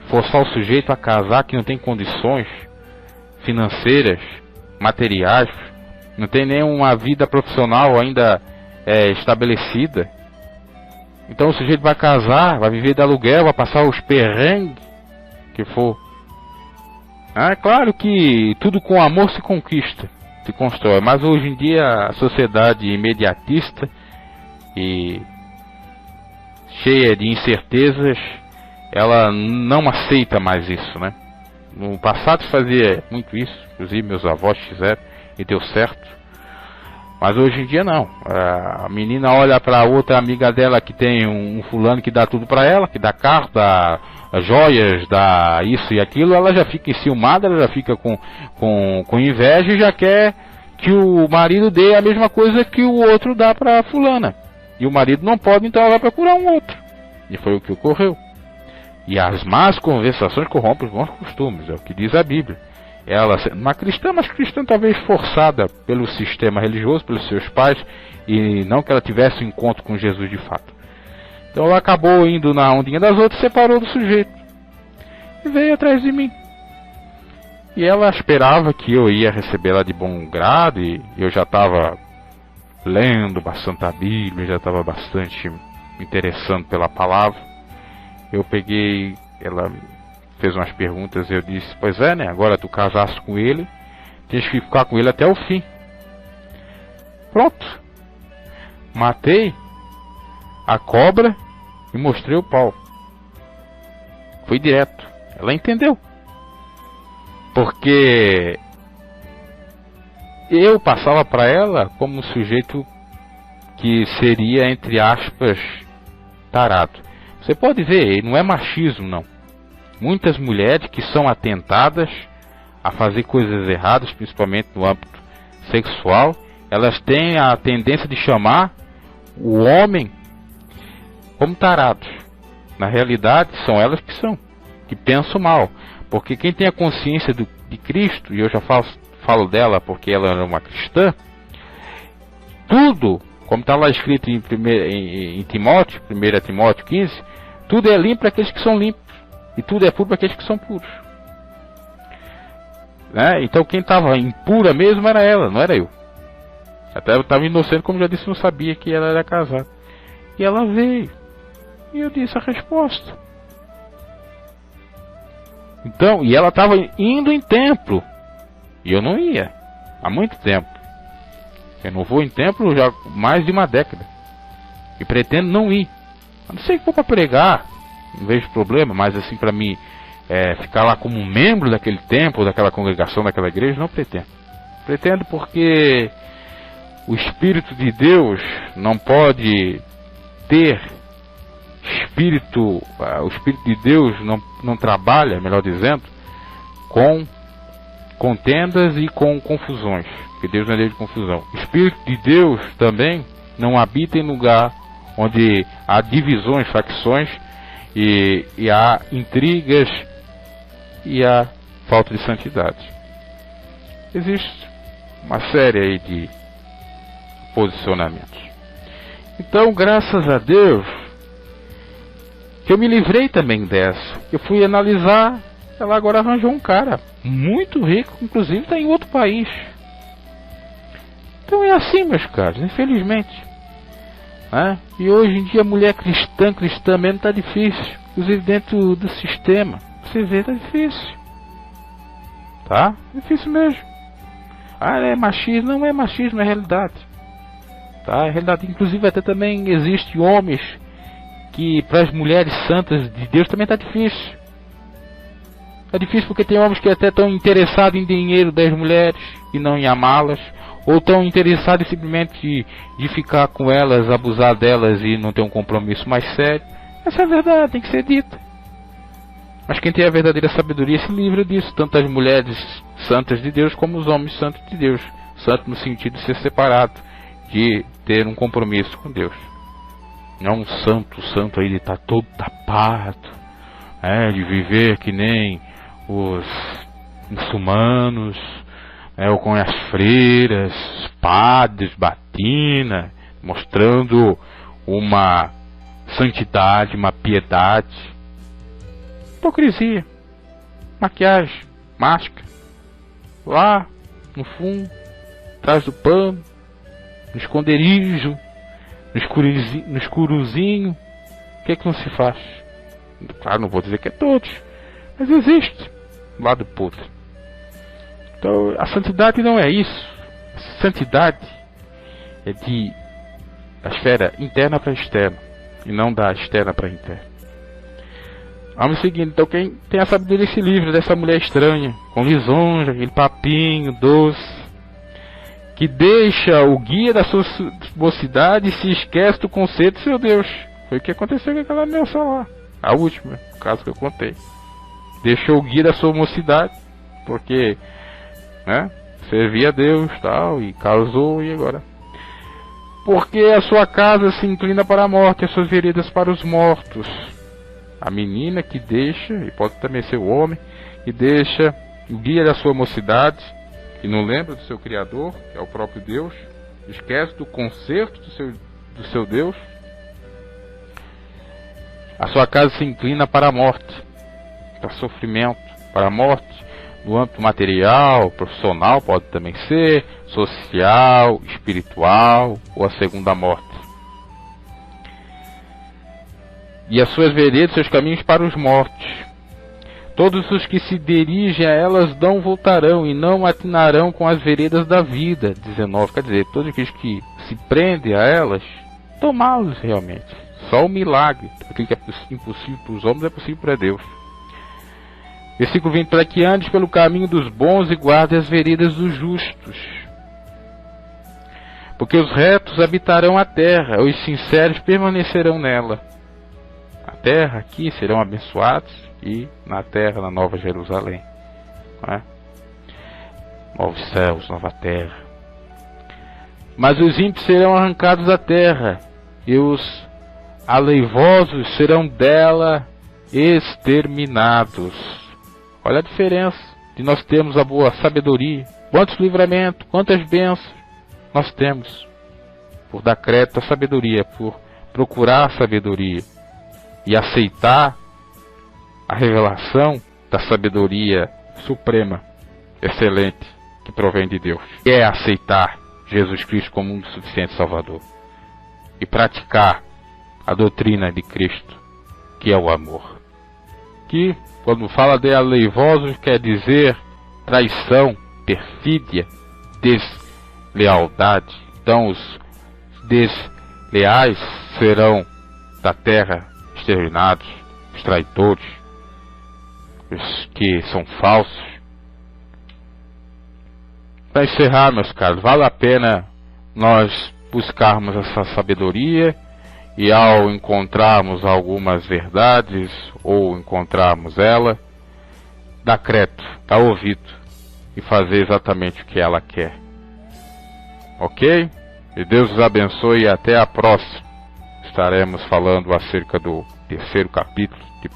Forçar o sujeito a casar que não tem condições financeiras, materiais, não tem nenhuma vida profissional ainda estabelecida. Então o sujeito vai casar, vai viver de aluguel, vai passar os perrengues que for. É claro que tudo com amor se conquista, se constrói, mas hoje em dia a sociedade imediatista e cheia de incertezas, ela não aceita mais isso, né? No passado se fazia muito isso, inclusive meus avós fizeram e deu certo. Mas hoje em dia não. A menina olha para outra amiga dela que tem um fulano que dá tudo para ela, que dá carro, dá joias, dá isso e aquilo, ela já fica enciumada, ela já fica com inveja e já quer que o marido dê a mesma coisa que o outro dá para fulana. E o marido não pode, então ela vai procurar um outro. E foi o que ocorreu. E as más conversações corrompem os bons costumes, é o que diz a Bíblia. Ela, uma cristã, mas cristã talvez forçada pelo sistema religioso, pelos seus pais, e não que ela tivesse um encontro com Jesus de fato. Então ela acabou indo na ondinha das outras, separou do sujeito e veio atrás de mim. E ela esperava que eu ia recebê-la de bom grado, e eu já estava lendo bastante a Bíblia, já estava bastante me interessando pela palavra. Eu peguei, ela fez umas perguntas e eu disse, pois é, né, agora tu casaste com ele, tens que ficar com ele até o fim. Pronto. Matei a cobra e mostrei o pau. Foi direto. Ela entendeu. Porque eu passava para ela como um sujeito que seria, entre aspas, tarado. Você pode ver, não é machismo não. Muitas mulheres que são atentadas a fazer coisas erradas, principalmente no âmbito sexual, elas têm a tendência de chamar o homem como tarados. Na realidade, são elas que pensam mal. Porque quem tem a consciência de Cristo, e eu já falo dela porque ela era uma cristã, tudo, como está lá escrito em Timóteo, 1 Timóteo 15, tudo é limpo para aqueles que são limpos. E tudo é puro para aqueles que são puros. Né? Então quem estava impura mesmo era ela, não era eu. Até eu estava inocente, como já disse, não sabia que ela era casada. E ela veio. E eu disse a resposta. Então, e ela estava indo em templo. E eu não ia. Há muito tempo. Eu não vou em templo já há mais de uma década. E pretendo não ir. A não ser que for para pregar. Não vejo problema, mas assim para mim ficar lá como um membro daquele templo, daquela congregação, daquela igreja. Não pretendo. Pretendo porque o Espírito de Deus não pode ter o Espírito de Deus não trabalha, melhor dizendo, com contendas e com confusões, porque Deus não é Deus de confusão. O Espírito de Deus também não habita em lugar onde há divisões, facções e há intrigas e há falta de santidade. Existe uma série aí de posicionamentos. Então, graças a Deus que eu me livrei também dessa. Eu fui analisar, ela agora arranjou um cara muito rico, inclusive está em outro país. Então é assim, meus caros, infelizmente. E hoje em dia a mulher cristã mesmo está difícil, inclusive dentro do sistema. Você vê, está difícil. Tá? Difícil mesmo. É machismo, não é machismo, é realidade. Tá? É realidade. Inclusive até também existe homens que para as mulheres santas de Deus também está difícil. É difícil porque tem homens que até estão interessados em dinheiro das mulheres e não em amá-las, ou estão interessados simplesmente de ficar com elas, abusar delas e não ter um compromisso mais sério. Essa é a verdade, tem que ser dita. Mas quem tem a verdadeira sabedoria se livra disso, tanto as mulheres santas de Deus como os homens santos de Deus. Santo no sentido de ser separado, de ter um compromisso com Deus. Não um santo aí de estar todo tapado, de viver que nem os muçulmanos, ou com as freiras, os padres, batina, mostrando uma santidade, uma piedade. Hipocrisia, maquiagem, máscara, lá no fundo, atrás do pano, no esconderijo, no escurozinho. O que é que não se faz? Claro, não vou dizer que é todos, mas existe um lado podre. Então a santidade não é isso. A santidade é da esfera interna para externa e não da externa para interna. Vamos seguindo. Então quem tem a sabedoria se livra dessa mulher estranha, com lisonja, aquele papinho doce, que deixa o guia da sua mocidade e se esquece do conceito de seu Deus. Foi o que aconteceu com aquela moça lá, a última, o caso que eu contei. Deixou o guia da sua mocidade, porque servia a Deus tal, e casou, e agora? Porque a sua casa se inclina para a morte, e as suas veredas para os mortos. A menina que deixa, e pode também ser o homem, que deixa o guia da sua mocidade, e não lembra do seu Criador, que é o próprio Deus, esquece do conserto do seu Deus, a sua casa se inclina para a morte, para sofrimento, para a morte, no âmbito material, profissional, pode também ser, social, espiritual, ou a segunda morte. E as suas veredas, seus caminhos para os mortos. Todos os que se dirigem a elas não voltarão e não atinarão com as veredas da vida. 19, quer dizer, todos aqueles que se prendem a elas, tomá-los realmente. Só o milagre, aquilo que é impossível para os homens é possível para Deus. Versículo 20, para que andes pelo caminho dos bons e guarde as veredas dos justos. Porque os retos habitarão a terra, os sinceros permanecerão nela. A terra aqui serão abençoados, e na terra, na Nova Jerusalém, novos céus, nova terra. Mas os ímpios serão arrancados da terra, e os aleivosos serão dela exterminados. Olha a diferença de nós termos a boa sabedoria. Quantos livramentos, quantas bênçãos nós temos por dar crédito à sabedoria, por procurar a sabedoria e aceitar a revelação da sabedoria suprema, excelente, que provém de Deus. Que é aceitar Jesus Cristo como um suficiente Salvador e praticar a doutrina de Cristo, que é o amor. Que, quando fala de aleivosos, quer dizer traição, perfídia, deslealdade. Então os desleais serão da terra exterminados, os traidores, que são falsos. Para encerrar, meus caros, vale a pena nós buscarmos essa sabedoria e, ao encontrarmos algumas verdades ou encontrarmos ela, dar crédito, dar ouvido e fazer exatamente o que ela quer. Ok? E Deus os abençoe e até a próxima. Estaremos falando acerca do terceiro capítulo de